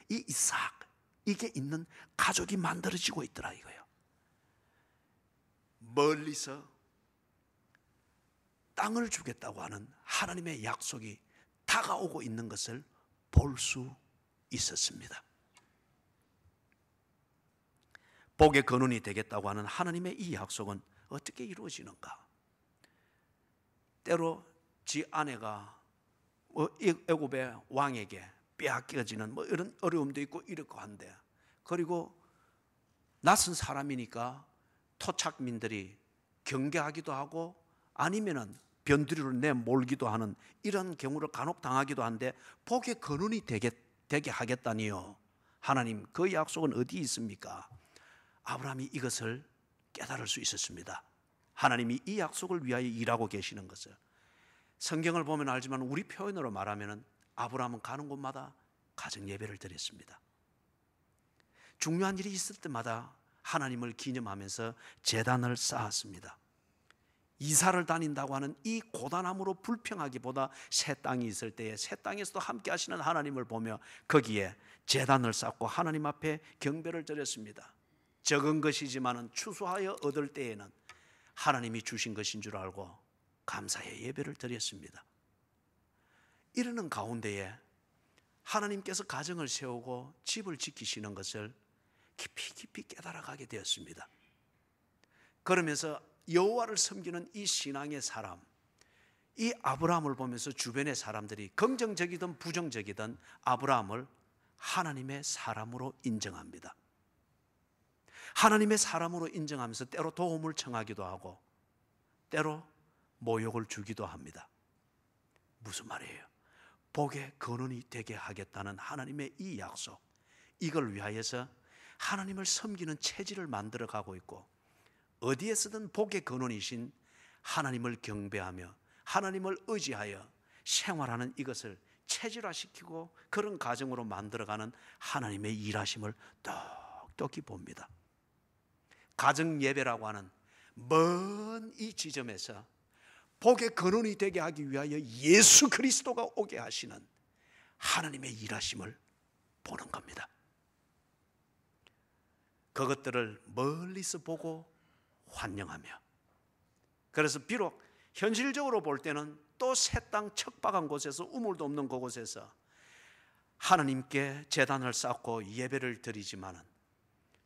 이 이삭, 이게 있는 가족이 만들어지고 있더라 이거예요. 멀리서 땅을 주겠다고 하는 하나님의 약속이 다가오고 있는 것을 볼 수 있었습니다. 복의 근원이 되겠다고 하는 하나님의 이 약속은 어떻게 이루어지는가? 때로 지 아내가 애굽의 왕에게 빼앗겨지는 이런 어려움도 있고 이렇고 한데, 그리고 낯선 사람이니까 토착민들이 경계하기도 하고 아니면은 변두리로 내몰기도 하는 이런 경우를 간혹 당하기도 한데, 복의 근원이 되게 하겠다니요. 하나님, 그 약속은 어디 있습니까? 아브라함이 이것을 깨달을 수 있었습니다. 하나님이 이 약속을 위하여 일하고 계시는 것을. 성경을 보면 알지만 우리 표현으로 말하면 아브라함은 가는 곳마다 가정 예배를 드렸습니다. 중요한 일이 있을 때마다 하나님을 기념하면서 제단을 쌓았습니다. 이사를 다닌다고 하는 이 고단함으로 불평하기보다 새 땅이 있을 때에 새 땅에서도 함께 하시는 하나님을 보며 거기에 제단을 쌓고 하나님 앞에 경배를 드렸습니다. 적은 것이지만은 추수하여 얻을 때에는 하나님이 주신 것인 줄 알고 감사의 예배를 드렸습니다. 이러는 가운데에 하나님께서 가정을 세우고 집을 지키시는 것을 깊이 깨달아가게 되었습니다. 그러면서 여호와를 섬기는 이 신앙의 사람, 이 아브라함을 보면서 주변의 사람들이 긍정적이든 부정적이든 아브라함을 하나님의 사람으로 인정합니다. 하나님의 사람으로 인정하면서 때로 도움을 청하기도 하고 때로 모욕을 주기도 합니다. 무슨 말이에요? 복의 근원이 되게 하겠다는 하나님의 이 약속, 이걸 위하여서 하나님을 섬기는 체질을 만들어 가고 있고, 어디에서든 복의 근원이신 하나님을 경배하며 하나님을 의지하여 생활하는 이것을 체질화시키고 그런 가정으로 만들어가는 하나님의 일하심을 똑똑히 봅니다. 가정 예배라고 하는 먼 이 지점에서 복의 근원이 되게 하기 위하여 예수 그리스도가 오게 하시는 하나님의 일하심을 보는 겁니다. 그것들을 멀리서 보고 환영하며, 그래서 비록 현실적으로 볼 때는 또 새 땅 척박한 곳에서, 우물도 없는 그곳에서 하나님께 제단을 쌓고 예배를 드리지만은,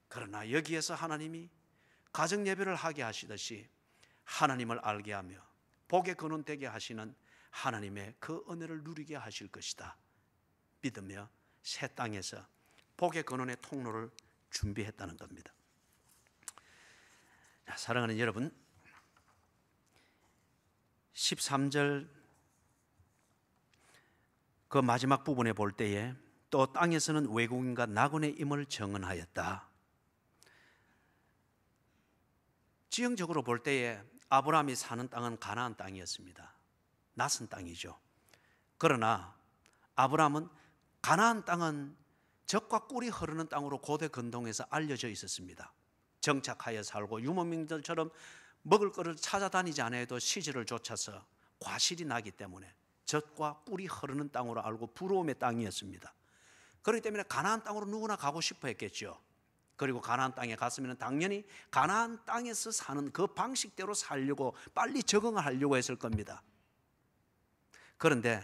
그러나 여기에서 하나님이 가정 예배를 하게 하시듯이 하나님을 알게 하며 복의 근원 되게 하시는 하나님의 그 은혜를 누리게 하실 것이다 믿으며 새 땅에서 복의 근원의 통로를 준비했다는 겁니다. 사랑하는 여러분, 13절 그 마지막 부분에 볼 때에 또 땅에서는 외국인과 나그네 임을 정언하였다. 지형적으로 볼 때에 아브라함이 사는 땅은 가나안 땅이었습니다. 낯선 땅이죠. 그러나 아브라함은 가나안 땅은 젖과 꿀이 흐르는 땅으로 고대 근동에서 알려져 있었습니다. 정착하여 살고 유목민들처럼 먹을 것을 찾아다니지 않아도 시절을 쫓아서 과실이 나기 때문에 젖과 꿀이 흐르는 땅으로 알고 부러움의 땅이었습니다. 그렇기 때문에 가나안 땅으로 누구나 가고 싶어 했겠죠. 그리고 가나안 땅에 갔으면 당연히 가나안 땅에서 사는 그 방식대로 살려고 빨리 적응을 하려고 했을 겁니다. 그런데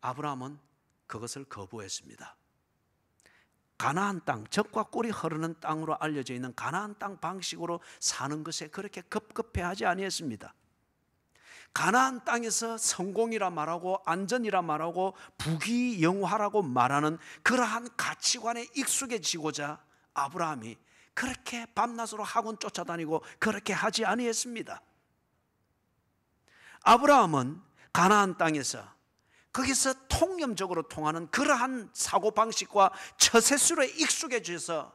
아브라함은 그것을 거부했습니다. 가나안 땅, 젖과 꿀이 흐르는 땅으로 알려져 있는 가나안 땅 방식으로 사는 것에 그렇게 급급해하지 아니했습니다. 가나안 땅에서 성공이라 말하고 안전이라 말하고 부귀영화라고 말하는 그러한 가치관에 익숙해지고자 아브라함이 그렇게 밤낮으로 학원 쫓아다니고 그렇게 하지 아니했습니다. 아브라함은 가나안 땅에서 거기서 통념적으로 통하는 그러한 사고방식과 처세술에 익숙해져서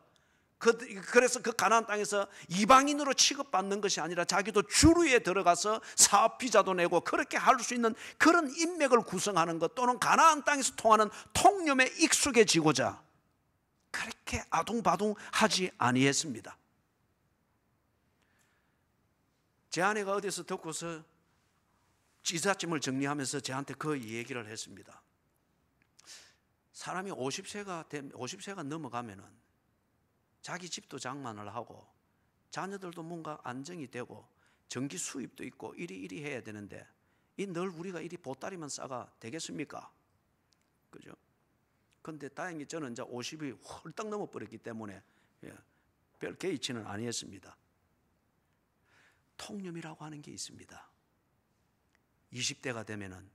그래서 그 가나안 땅에서 이방인으로 취급받는 것이 아니라 자기도 주류에 들어가서 사업 비자도 내고 그렇게 할 수 있는 그런 인맥을 구성하는 것, 또는 가나안 땅에서 통하는 통념에 익숙해지고자 그렇게 아둥바둥하지 아니했습니다. 제 아내가 어디서 듣고서 지사짐을 정리하면서 저한테 그 얘기를 했습니다. 사람이 50세가 넘어가면은 자기 집도 장만을 하고 자녀들도 뭔가 안정이 되고 전기 수입도 있고 이리 해야 되는데 이 늘 우리가 이리 보따리만 싸가 되겠습니까? 그죠? 근데 다행히 저는 이제 50이 홀딱 넘어버렸기 때문에 별 개의치는 아니었습니다. 통념이라고 하는 게 있습니다. 20대가 되면은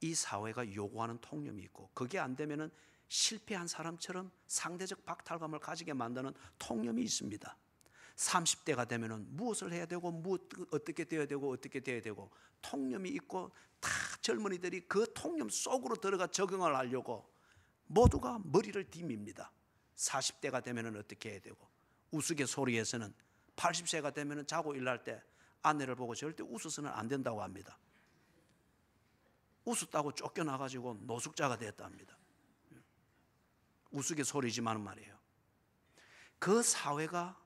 이 사회가 요구하는 통념이 있고, 그게 안 되면은 실패한 사람처럼 상대적 박탈감을 가지게 만드는 통념이 있습니다. 30대가 되면은 무엇을 해야 되고 어떻게 되어야 되고 어떻게 되어야 되고 통념이 있고, 다 젊은이들이 그 통념 속으로 들어가 적응을 하려고 모두가 머리를 디밉니다. 40대가 되면은 어떻게 해야 되고, 우스갯소리에서는 80세가 되면은 자고 일어날 때 아내를 보고 절대 웃어서는 안 된다고 합니다. 웃었다고 쫓겨나가지고 노숙자가 됐답니다. 우스갯소리지만 말이에요. 그 사회가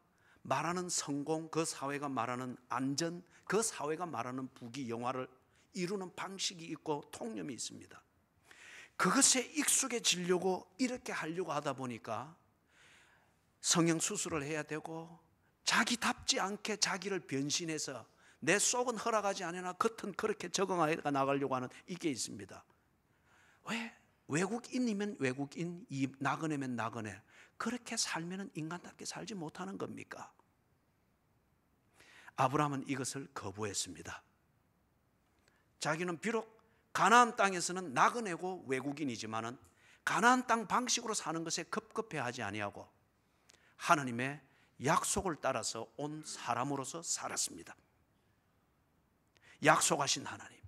말하는 성공, 그 사회가 말하는 안전, 그 사회가 말하는 부귀영화를 이루는 방식이 있고 통념이 있습니다. 그것에 익숙해지려고 이렇게 하려고 하다 보니까 성형수술을 해야 되고, 자기답지 않게 자기를 변신해서 내 속은 허락하지 않으나 겉은 그렇게 적응해 나가려고 하는 이게 있습니다. 왜? 외국인이면 외국인, 나그네면 나그네, 그렇게 살면 인간답게 살지 못하는 겁니까? 아브라함은 이것을 거부했습니다. 자기는 비록 가나안 땅에서는 나그네고 외국인이지만은 가나안 땅 방식으로 사는 것에 급급해하지 아니하고 하나님의 약속을 따라서 온 사람으로서 살았습니다. 약속하신 하나님,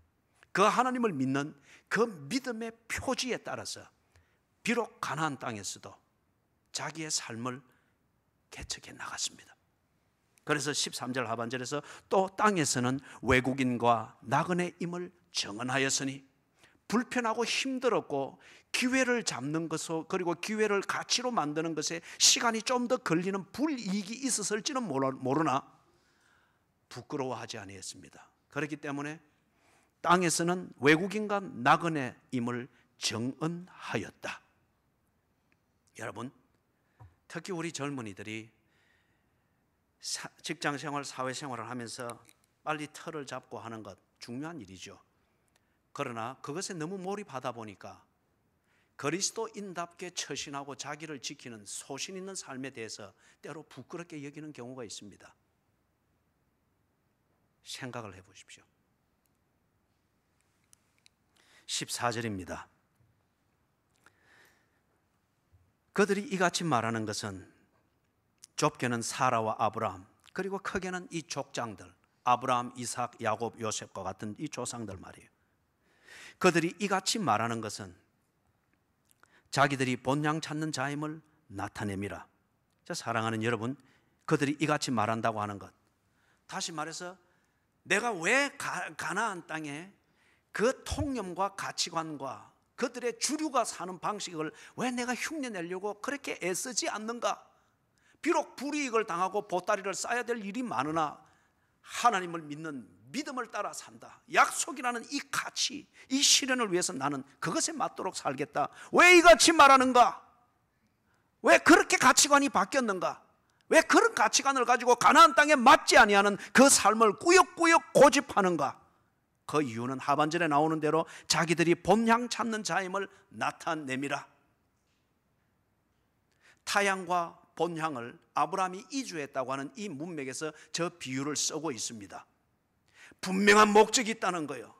그 하나님을 믿는 그 믿음의 표지에 따라서 비록 가나안 땅에서도 자기의 삶을 개척해 나갔습니다. 그래서 13절 하반절에서 또 땅에서는 외국인과 나그네임을 정언하였으니 불편하고 힘들었고 기회를 잡는 것으로 그리고 기회를 가치로 만드는 것에 시간이 좀 더 걸리는 불이익이 있었을지는 모르나 부끄러워하지 아니했습니다. 그렇기 때문에 땅에서는 외국인과 나그네임을 정언하였다. 여러분, 특히 우리 젊은이들이 직장생활, 사회생활을 하면서 빨리 틀을 잡고 하는 것 중요한 일이죠. 그러나 그것에 너무 몰입하다 보니까 그리스도인답게 처신하고 자기를 지키는 소신 있는 삶에 대해서 때로 부끄럽게 여기는 경우가 있습니다. 생각을 해보십시오. 14절입니다. 그들이 이같이 말하는 것은 좁게는 사라와 아브라함 그리고 크게는 이 족장들 아브라함, 이삭, 야곱, 요셉과 같은 이 조상들 말이에요. 그들이 이같이 말하는 것은 자기들이 본향 찾는 자임을 나타냅니다. 사랑하는 여러분, 그들이 이같이 말한다고 하는 것, 다시 말해서 내가 왜 가나안 땅에 그 통념과 가치관과 그들의 주류가 사는 방식을 왜 내가 흉내내려고 그렇게 애쓰지 않는가? 비록 불이익을 당하고 보따리를 싸야 될 일이 많으나 하나님을 믿는 믿음을 따라 산다. 약속이라는 이 가치, 이 실현을 위해서 나는 그것에 맞도록 살겠다. 왜 이같이 말하는가? 왜 그렇게 가치관이 바뀌었는가? 왜 그런 가치관을 가지고 가나안 땅에 맞지 아니하는 그 삶을 꾸역꾸역 고집하는가? 그 이유는 하반절에 나오는 대로 자기들이 본향 찾는 자임을 나타냅니다. 타향과 본향을 아브라함이 이주했다고 하는 이 문맥에서 저 비유를 쓰고 있습니다. 분명한 목적이 있다는 거예요.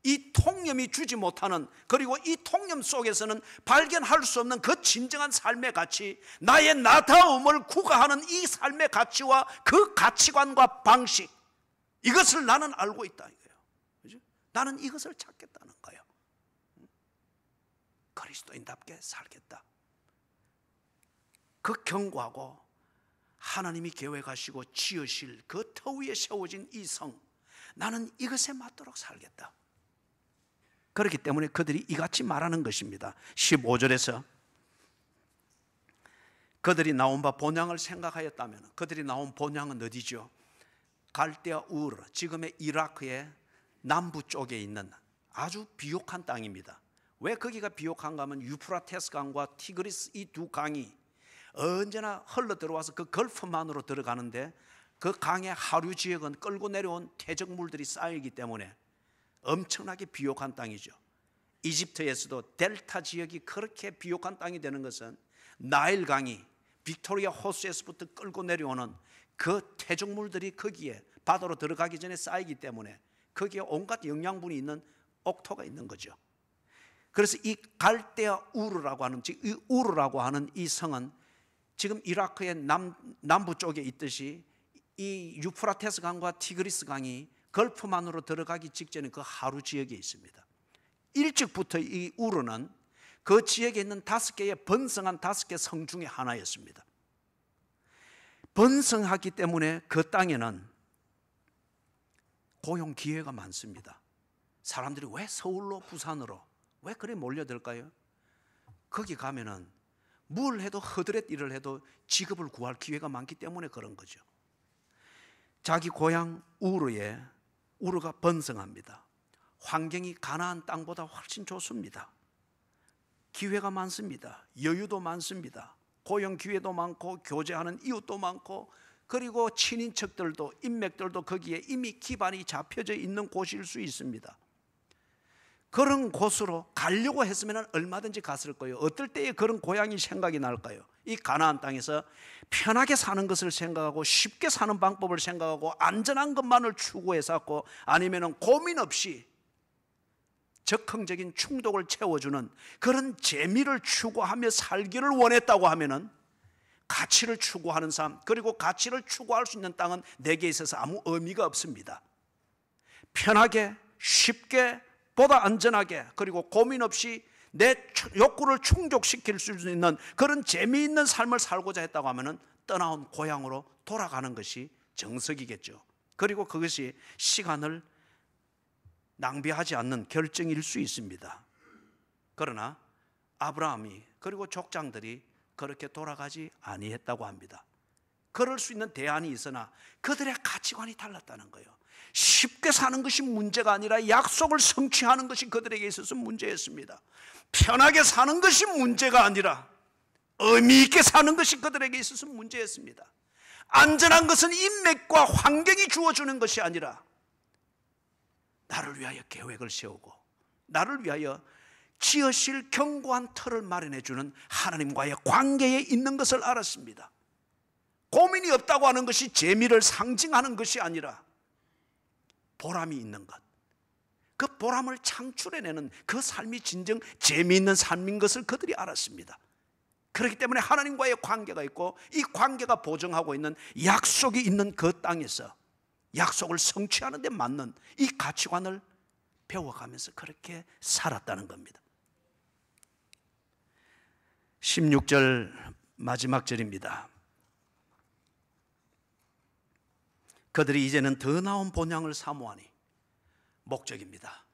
이 통념이 주지 못하는, 그리고 이 통념 속에서는 발견할 수 없는 그 진정한 삶의 가치, 나의 나다움을 구가하는 이 삶의 가치와 그 가치관과 방식, 이것을 나는 알고 있다 이거예요. 그죠? 나는 이것을 찾겠다는 거예요. 그리스도인답게 살겠다. 그 견고하고 하나님이 계획하시고 지으실 그 터 위에 세워진 이 성, 나는 이것에 맞도록 살겠다. 그렇기 때문에 그들이 이같이 말하는 것입니다. 15절에서 그들이 나온 바 본향을 생각하였다면, 그들이 나온 본향은 어디죠? 갈대아 우르, 지금의 이라크의 남부 쪽에 있는 아주 비옥한 땅입니다. 왜 거기가 비옥한가 하면 유프라테스 강과 티그리스 이 두 강이 언제나 흘러 들어와서 그 걸프만으로 들어가는데, 그 강의 하류 지역은 끌고 내려온 퇴적물들이 쌓이기 때문에 엄청나게 비옥한 땅이죠. 이집트에서도 델타 지역이 그렇게 비옥한 땅이 되는 것은 나일 강이 빅토리아 호수에서부터 끌고 내려오는 그 퇴적물들이 거기에 바다로 들어가기 전에 쌓이기 때문에 거기에 온갖 영양분이 있는 옥토가 있는 거죠. 그래서 이 갈대아 우르라고 하는, 즉 이 우르라고 하는 이 성은 지금 이라크의 남부 쪽에 있듯이 이 유프라테스 강과 티그리스 강이 걸프만으로 들어가기 직전에 그 하루 지역에 있습니다. 일찍부터 이 우르는 그 지역에 있는 5개의 번성한 5개 성 중에 하나였습니다. 번성하기 때문에 그 땅에는 고용 기회가 많습니다. 사람들이 왜 서울로 부산으로 왜 그래 몰려들까요? 거기 가면은 뭘 해도 허드렛 일을 해도 직업을 구할 기회가 많기 때문에 그런 거죠. 자기 고향 우르가 번성합니다. 환경이 가나안 땅보다 훨씬 좋습니다. 기회가 많습니다. 여유도 많습니다. 고용 기회도 많고 교제하는 이웃도 많고, 그리고 친인척들도 인맥들도 거기에 이미 기반이 잡혀져 있는 곳일 수 있습니다. 그런 곳으로 가려고 했으면 얼마든지 갔을 거예요. 어떨 때에 그런 고향이 생각이 날까요? 이 가나안 땅에서 편하게 사는 것을 생각하고 쉽게 사는 방법을 생각하고 안전한 것만을 추구했었고, 아니면 고민 없이 적극적인 충동을 채워주는 그런 재미를 추구하며 살기를 원했다고 하면은, 가치를 추구하는 삶, 그리고 가치를 추구할 수 있는 땅은 내게 있어서 아무 의미가 없습니다. 편하게, 쉽게, 보다 안전하게, 그리고 고민 없이 내 욕구를 충족시킬 수 있는 그런 재미있는 삶을 살고자 했다고 하면은 떠나온 고향으로 돌아가는 것이 정석이겠죠. 그리고 그것이 시간을 낭비하지 않는 결정일 수 있습니다. 그러나 아브라함이 그리고 족장들이 그렇게 돌아가지 아니했다고 합니다. 그럴 수 있는 대안이 있으나 그들의 가치관이 달랐다는 거예요. 쉽게 사는 것이 문제가 아니라 약속을 성취하는 것이 그들에게 있어서 문제였습니다. 편하게 사는 것이 문제가 아니라 의미 있게 사는 것이 그들에게 있어서 문제였습니다. 안전한 것은 인맥과 환경이 주어주는 것이 아니라 나를 위하여 계획을 세우고 나를 위하여 지으실 견고한 틀을 마련해 주는 하나님과의 관계에 있는 것을 알았습니다. 고민이 없다고 하는 것이 재미를 상징하는 것이 아니라 보람이 있는 것, 그 보람을 창출해내는 그 삶이 진정 재미있는 삶인 것을 그들이 알았습니다. 그렇기 때문에 하나님과의 관계가 있고 이 관계가 보증하고 있는 약속이 있는 그 땅에서 약속을 성취하는 데 맞는 이 가치관을 배워가면서 그렇게 살았다는 겁니다. 16절 마지막 절입니다. 그들이 이제는 더 나은 본향을 사모하니, 목적입니다.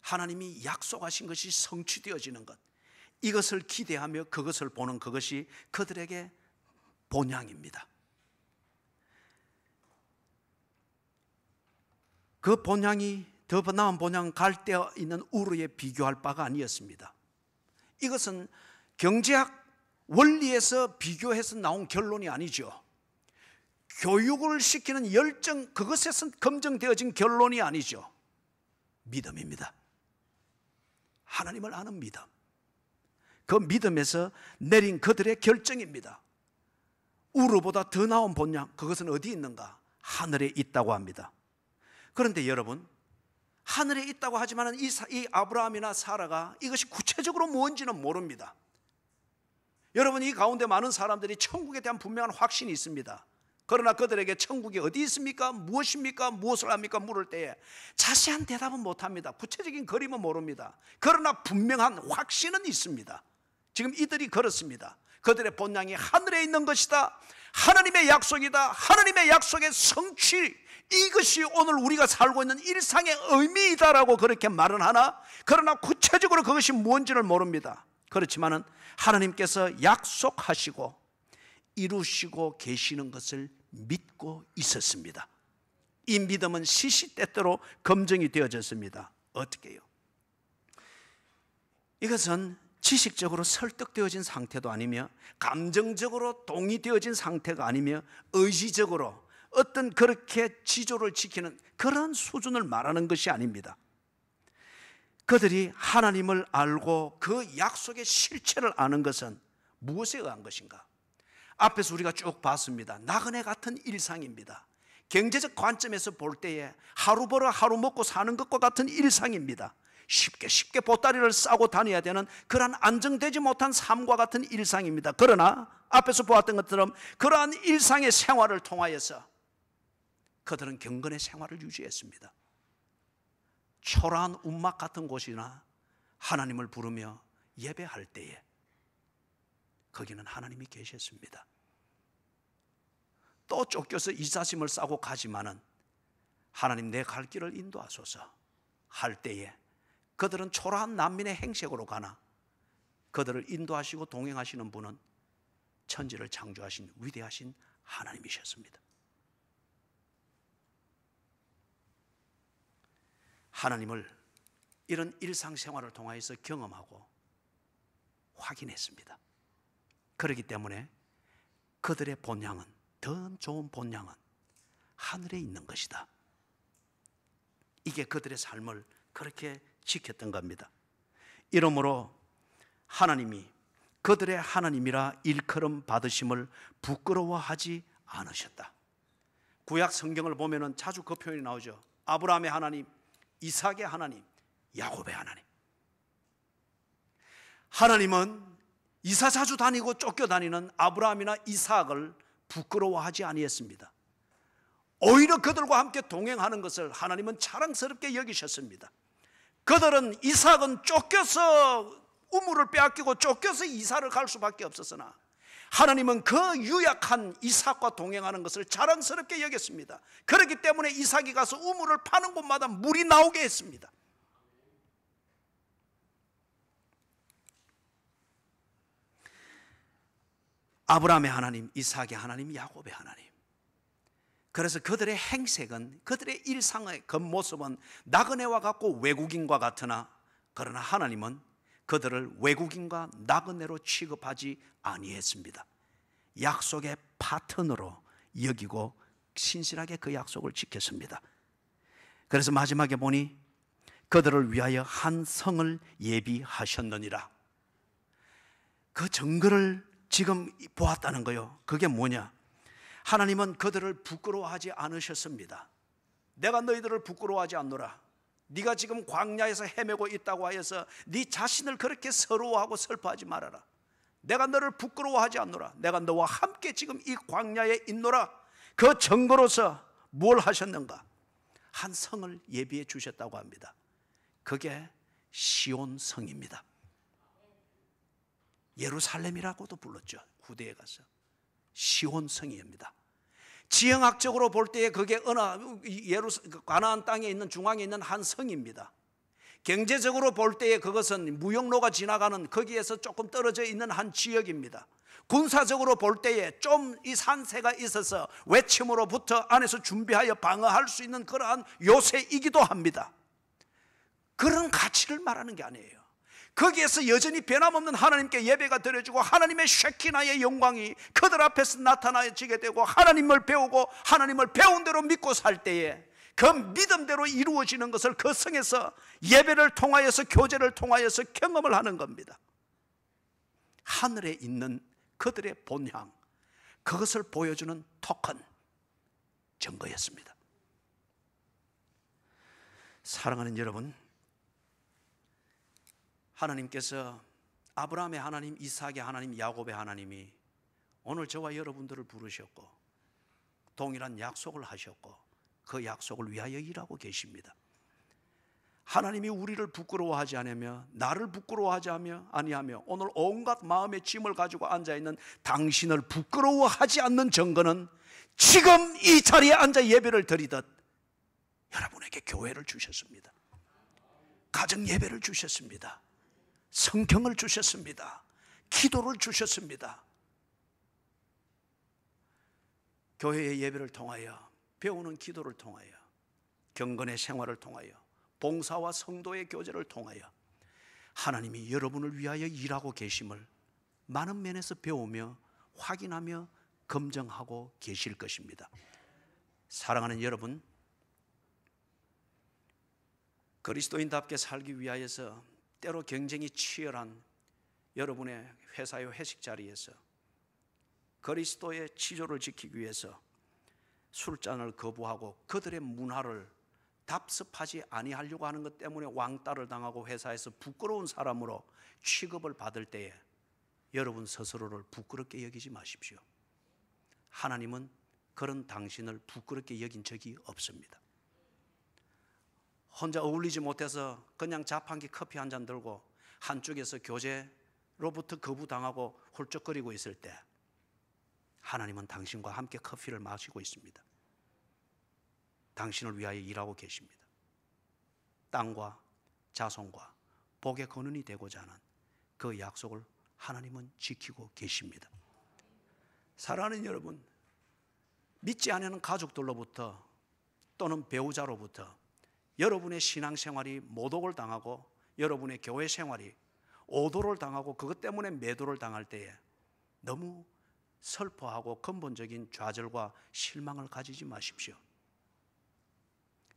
하나님이 약속하신 것이 성취되어지는 것, 이것을 기대하며 그것을 보는 그것이 그들에게 본향입니다. 그 본향이 더 나은 본향 갈대에 있는 우르에 비교할 바가 아니었습니다. 이것은 경제학 원리에서 비교해서 나온 결론이 아니죠. 교육을 시키는 열정, 그것에서 검증되어진 결론이 아니죠. 믿음입니다. 하나님을 아는 믿음, 그 믿음에서 내린 그들의 결정입니다. 우르보다 더 나은 본향, 그것은 어디 있는가? 하늘에 있다고 합니다. 그런데 여러분, 하늘에 있다고 하지만 이 아브라함이나 사라가 이것이 구체적으로 뭔지는 모릅니다. 여러분, 이 가운데 많은 사람들이 천국에 대한 분명한 확신이 있습니다. 그러나 그들에게 천국이 어디 있습니까? 무엇입니까? 무엇을 합니까? 물을 때에 자세한 대답은 못합니다. 구체적인 그림은 모릅니다. 그러나 분명한 확신은 있습니다. 지금 이들이 그렇습니다. 그들의 본향이 하늘에 있는 것이다. 하나님의 약속이다. 하나님의 약속의 성취, 이것이 오늘 우리가 살고 있는 일상의 의미이다라고 그렇게 말은 하나, 그러나 구체적으로 그것이 뭔지를 모릅니다. 그렇지만은 하나님께서 약속하시고 이루시고 계시는 것을 믿고 있었습니다. 이 믿음은 시시때때로 검증이 되어졌습니다. 어떻게 해요? 이것은 지식적으로 설득되어진 상태도 아니며 감정적으로 동의되어진 상태가 아니며 의지적으로 어떤 그렇게 지조를 지키는 그런 수준을 말하는 것이 아닙니다. 그들이 하나님을 알고 그 약속의 실체를 아는 것은 무엇에 의한 것인가? 앞에서 우리가 쭉 봤습니다. 나그네 같은 일상입니다. 경제적 관점에서 볼 때에 하루 벌어 하루 먹고 사는 것과 같은 일상입니다. 쉽게 보따리를 싸고 다녀야 되는 그러한 안정되지 못한 삶과 같은 일상입니다. 그러나 앞에서 보았던 것처럼 그러한 일상의 생활을 통하여서 그들은 경건의 생활을 유지했습니다. 초라한 움막 같은 곳이나 하나님을 부르며 예배할 때에 거기는 하나님이 계셨습니다. 또 쫓겨서 이사심을 싸고 가지만은 하나님 내 갈 길을 인도하소서 할 때에 그들은 초라한 난민의 행색으로 가나 그들을 인도하시고 동행하시는 분은 천지를 창조하신 위대하신 하나님이셨습니다. 하나님을 이런 일상생활을 통해서 경험하고 확인했습니다. 그렇기 때문에 그들의 본향은, 더 좋은 본향은 하늘에 있는 것이다. 이게 그들의 삶을 그렇게 지켰던 겁니다. 이러므로 하나님이 그들의 하나님이라 일컬음 받으심을 부끄러워하지 않으셨다. 구약 성경을 보면은 자주 그 표현이 나오죠. 아브라함의 하나님, 이삭의 하나님, 야곱의 하나님. 하나님은 이사 자주 다니고 쫓겨다니는 아브라함이나 이삭을 부끄러워하지 아니했습니다. 오히려 그들과 함께 동행하는 것을 하나님은 자랑스럽게 여기셨습니다. 그들은 이삭은 쫓겨서 우물을 빼앗기고 쫓겨서 이사를 갈 수밖에 없었으나 하나님은 그 유약한 이삭과 동행하는 것을 자랑스럽게 여겼습니다. 그렇기 때문에 이삭이 가서 우물을 파는 곳마다 물이 나오게 했습니다. 아브라함의 하나님, 이삭의 하나님, 야곱의 하나님. 그래서 그들의 행색은, 그들의 일상의 겉모습은 나그네와 같고 외국인과 같으나, 그러나 하나님은 그들을 외국인과 나그네로 취급하지 아니했습니다. 약속의 파트너로 여기고 신실하게 그 약속을 지켰습니다. 그래서 마지막에 보니 그들을 위하여 한 성을 예비하셨느니라. 그 증거를 지금 보았다는 거요. 그게 뭐냐? 하나님은 그들을 부끄러워하지 않으셨습니다. 내가 너희들을 부끄러워하지 않노라. 네가 지금 광야에서 헤매고 있다고 하여서 네 자신을 그렇게 서러워하고 슬퍼하지 말아라. 내가 너를 부끄러워하지 않노라. 내가 너와 함께 지금 이 광야에 있노라. 그 증거로서 뭘 하셨는가? 한 성을 예비해 주셨다고 합니다. 그게 시온 성입니다. 예루살렘이라고도 불렀죠. 후대에 가서 시온 성입니다. 지형학적으로 볼 때에 그게 가나안 땅에 있는 중앙에 있는 한 성입니다. 경제적으로 볼 때에 그것은 무역로가 지나가는 거기에서 조금 떨어져 있는 한 지역입니다. 군사적으로 볼 때에 좀 이 산세가 있어서 외침으로부터 안에서 준비하여 방어할 수 있는 그러한 요새이기도 합니다. 그런 가치를 말하는 게 아니에요. 거기에서 여전히 변함없는 하나님께 예배가 드려지고 하나님의 쉐키나의 영광이 그들 앞에서 나타나지게 되고 하나님을 배우고 하나님을 배운 대로 믿고 살 때에 그 믿음대로 이루어지는 것을 그 성에서 예배를 통하여서 교제를 통하여서 경험을 하는 겁니다. 하늘에 있는 그들의 본향, 그것을 보여주는 토큰, 증거였습니다. 사랑하는 여러분, 하나님께서 아브라함의 하나님, 이삭의 하나님, 야곱의 하나님이 오늘 저와 여러분들을 부르셨고 동일한 약속을 하셨고 그 약속을 위하여 일하고 계십니다. 하나님이 우리를 부끄러워하지 않으며 나를 부끄러워하지 아니하며 오늘 온갖 마음의 짐을 가지고 앉아있는 당신을 부끄러워하지 않는 증거는 지금 이 자리에 앉아 예배를 드리듯 여러분에게 교회를 주셨습니다. 가정 예배를 주셨습니다. 성경을 주셨습니다. 기도를 주셨습니다. 교회의 예배를 통하여, 배우는 기도를 통하여, 경건의 생활을 통하여, 봉사와 성도의 교제를 통하여 하나님이 여러분을 위하여 일하고 계심을 많은 면에서 배우며 확인하며 검증하고 계실 것입니다. 사랑하는 여러분, 그리스도인답게 살기 위하여서 때로 경쟁이 치열한 여러분의 회사의 회식 자리에서 그리스도의 치조를 지키기 위해서 술잔을 거부하고 그들의 문화를 답습하지 아니하려고 하는 것 때문에 왕따를 당하고 회사에서 부끄러운 사람으로 취급을 받을 때에 여러분 스스로를 부끄럽게 여기지 마십시오. 하나님은 그런 당신을 부끄럽게 여긴 적이 없습니다. 혼자 어울리지 못해서 그냥 자판기 커피 한 잔 들고 한쪽에서 교제로부터 거부당하고 훌쩍거리고 있을 때 하나님은 당신과 함께 커피를 마시고 있습니다. 당신을 위하여 일하고 계십니다. 땅과 자손과 복의 근원이 되고자 하는 그 약속을 하나님은 지키고 계십니다. 사랑하는 여러분, 믿지 않는 가족들로부터 또는 배우자로부터 여러분의 신앙생활이 모독을 당하고 여러분의 교회 생활이 오도를 당하고 그것 때문에 매도를 당할 때에 너무 슬퍼하고 근본적인 좌절과 실망을 가지지 마십시오.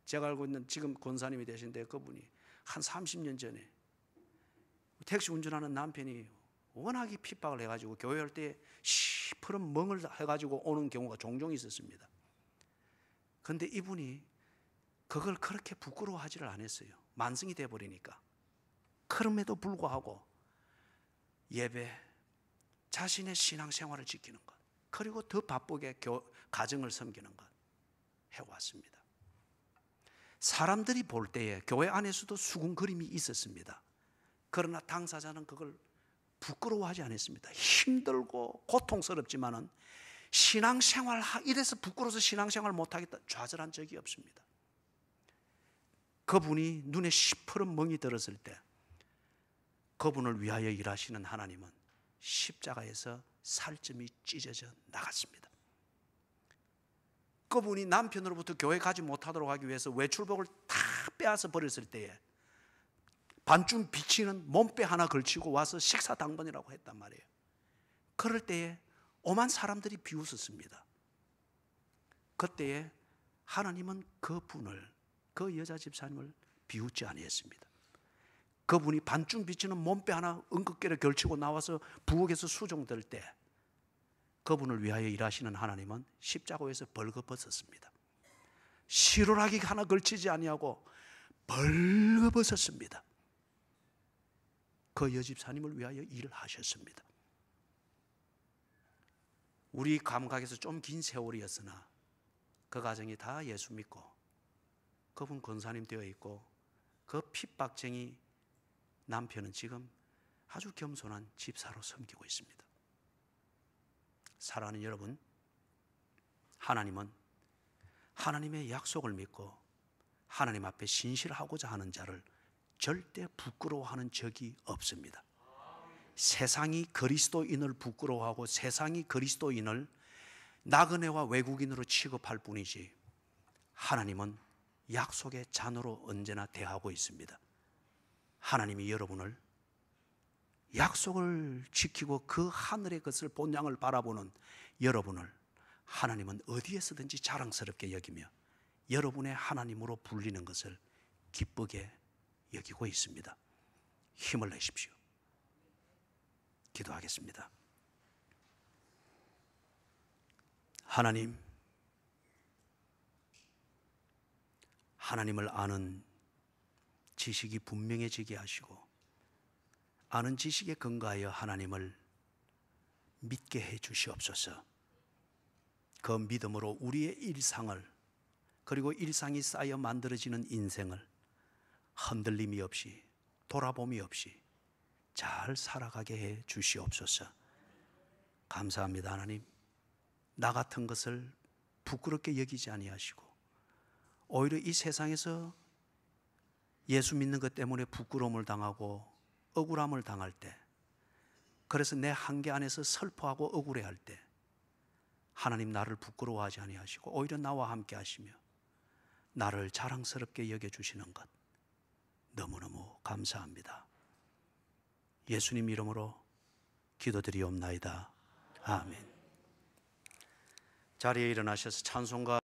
제가 알고 있는 지금 권사님이 되신데 그분이 한 30년 전에 택시 운전하는 남편이 워낙에 핍박을 해가지고 교회 할 때 시퍼런 멍을 해가지고 오는 경우가 종종 있었습니다. 그런데 이분이 그걸 그렇게 부끄러워하지를 않았어요. 만성이 돼버리니까. 그럼에도 불구하고 예배, 자신의 신앙생활을 지키는 것, 그리고 더 바쁘게 가정을 섬기는 것 해왔습니다. 사람들이 볼 때에 교회 안에서도 수군거림이 있었습니다. 그러나 당사자는 그걸 부끄러워하지 않았습니다. 힘들고 고통스럽지만은 신앙생활 이래서 부끄러워서 신앙생활 못하겠다 좌절한 적이 없습니다. 그분이 눈에 시퍼런 멍이 들었을 때 그분을 위하여 일하시는 하나님은 십자가에서 살점이 찢어져 나갔습니다. 그분이 남편으로부터 교회 가지 못하도록 하기 위해서 외출복을 다 빼앗아 버렸을 때에 반쯤 비치는 몸빼 하나 걸치고 와서 식사 당번이라고 했단 말이에요. 그럴 때에 오만 사람들이 비웃었습니다. 그때에 하나님은 그분을, 그 여자 집사님을 비웃지 아니했습니다. 그분이 반쯤 비치는 몸빼 하나 은극계를 걸치고 나와서 부엌에서 수종될 때 그분을 위하여 일하시는 하나님은 십자가에서 벌거벗었습니다. 실오라기 하나 걸치지 아니하고 벌거벗었습니다. 그 여집사님을 위하여 일을 하셨습니다. 우리 감각에서 좀 긴 세월이었으나 그 가정이 다 예수 믿고 그분 권사님 되어 있고 그 핍박쟁이 남편은 지금 아주 겸손한 집사로 섬기고 있습니다. 사랑하는 여러분, 하나님은 하나님의 약속을 믿고 하나님 앞에 신실하고자 하는 자를 절대 부끄러워하는 적이 없습니다. 세상이 그리스도인을 부끄러워하고 세상이 그리스도인을 나그네와 외국인으로 취급할 뿐이지 하나님은 약속의 자녀로 언제나 대하고 있습니다. 하나님이 여러분을 약속을 지키고 그 하늘의 것을 본향을 바라보는 여러분을 하나님은 어디에서든지 자랑스럽게 여기며 여러분의 하나님으로 불리는 것을 기쁘게 여기고 있습니다. 힘을 내십시오. 기도하겠습니다. 하나님, 하나님을 아는 지식이 분명해지게 하시고 아는 지식에 근거하여 하나님을 믿게 해 주시옵소서. 그 믿음으로 우리의 일상을 그리고 일상이 쌓여 만들어지는 인생을 흔들림이 없이 돌아봄이 없이 잘 살아가게 해 주시옵소서. 감사합니다. 하나님, 나 같은 것을 부끄럽게 여기지 아니하시고 오히려 이 세상에서 예수 믿는 것 때문에 부끄러움을 당하고 억울함을 당할 때, 그래서 내 한계 안에서 슬퍼하고 억울해할 때 하나님 나를 부끄러워하지 아니하시고 오히려 나와 함께 하시며 나를 자랑스럽게 여겨주시는 것 너무너무 감사합니다. 예수님 이름으로 기도드리옵나이다. 아멘. 자리에 일어나셔서 찬송가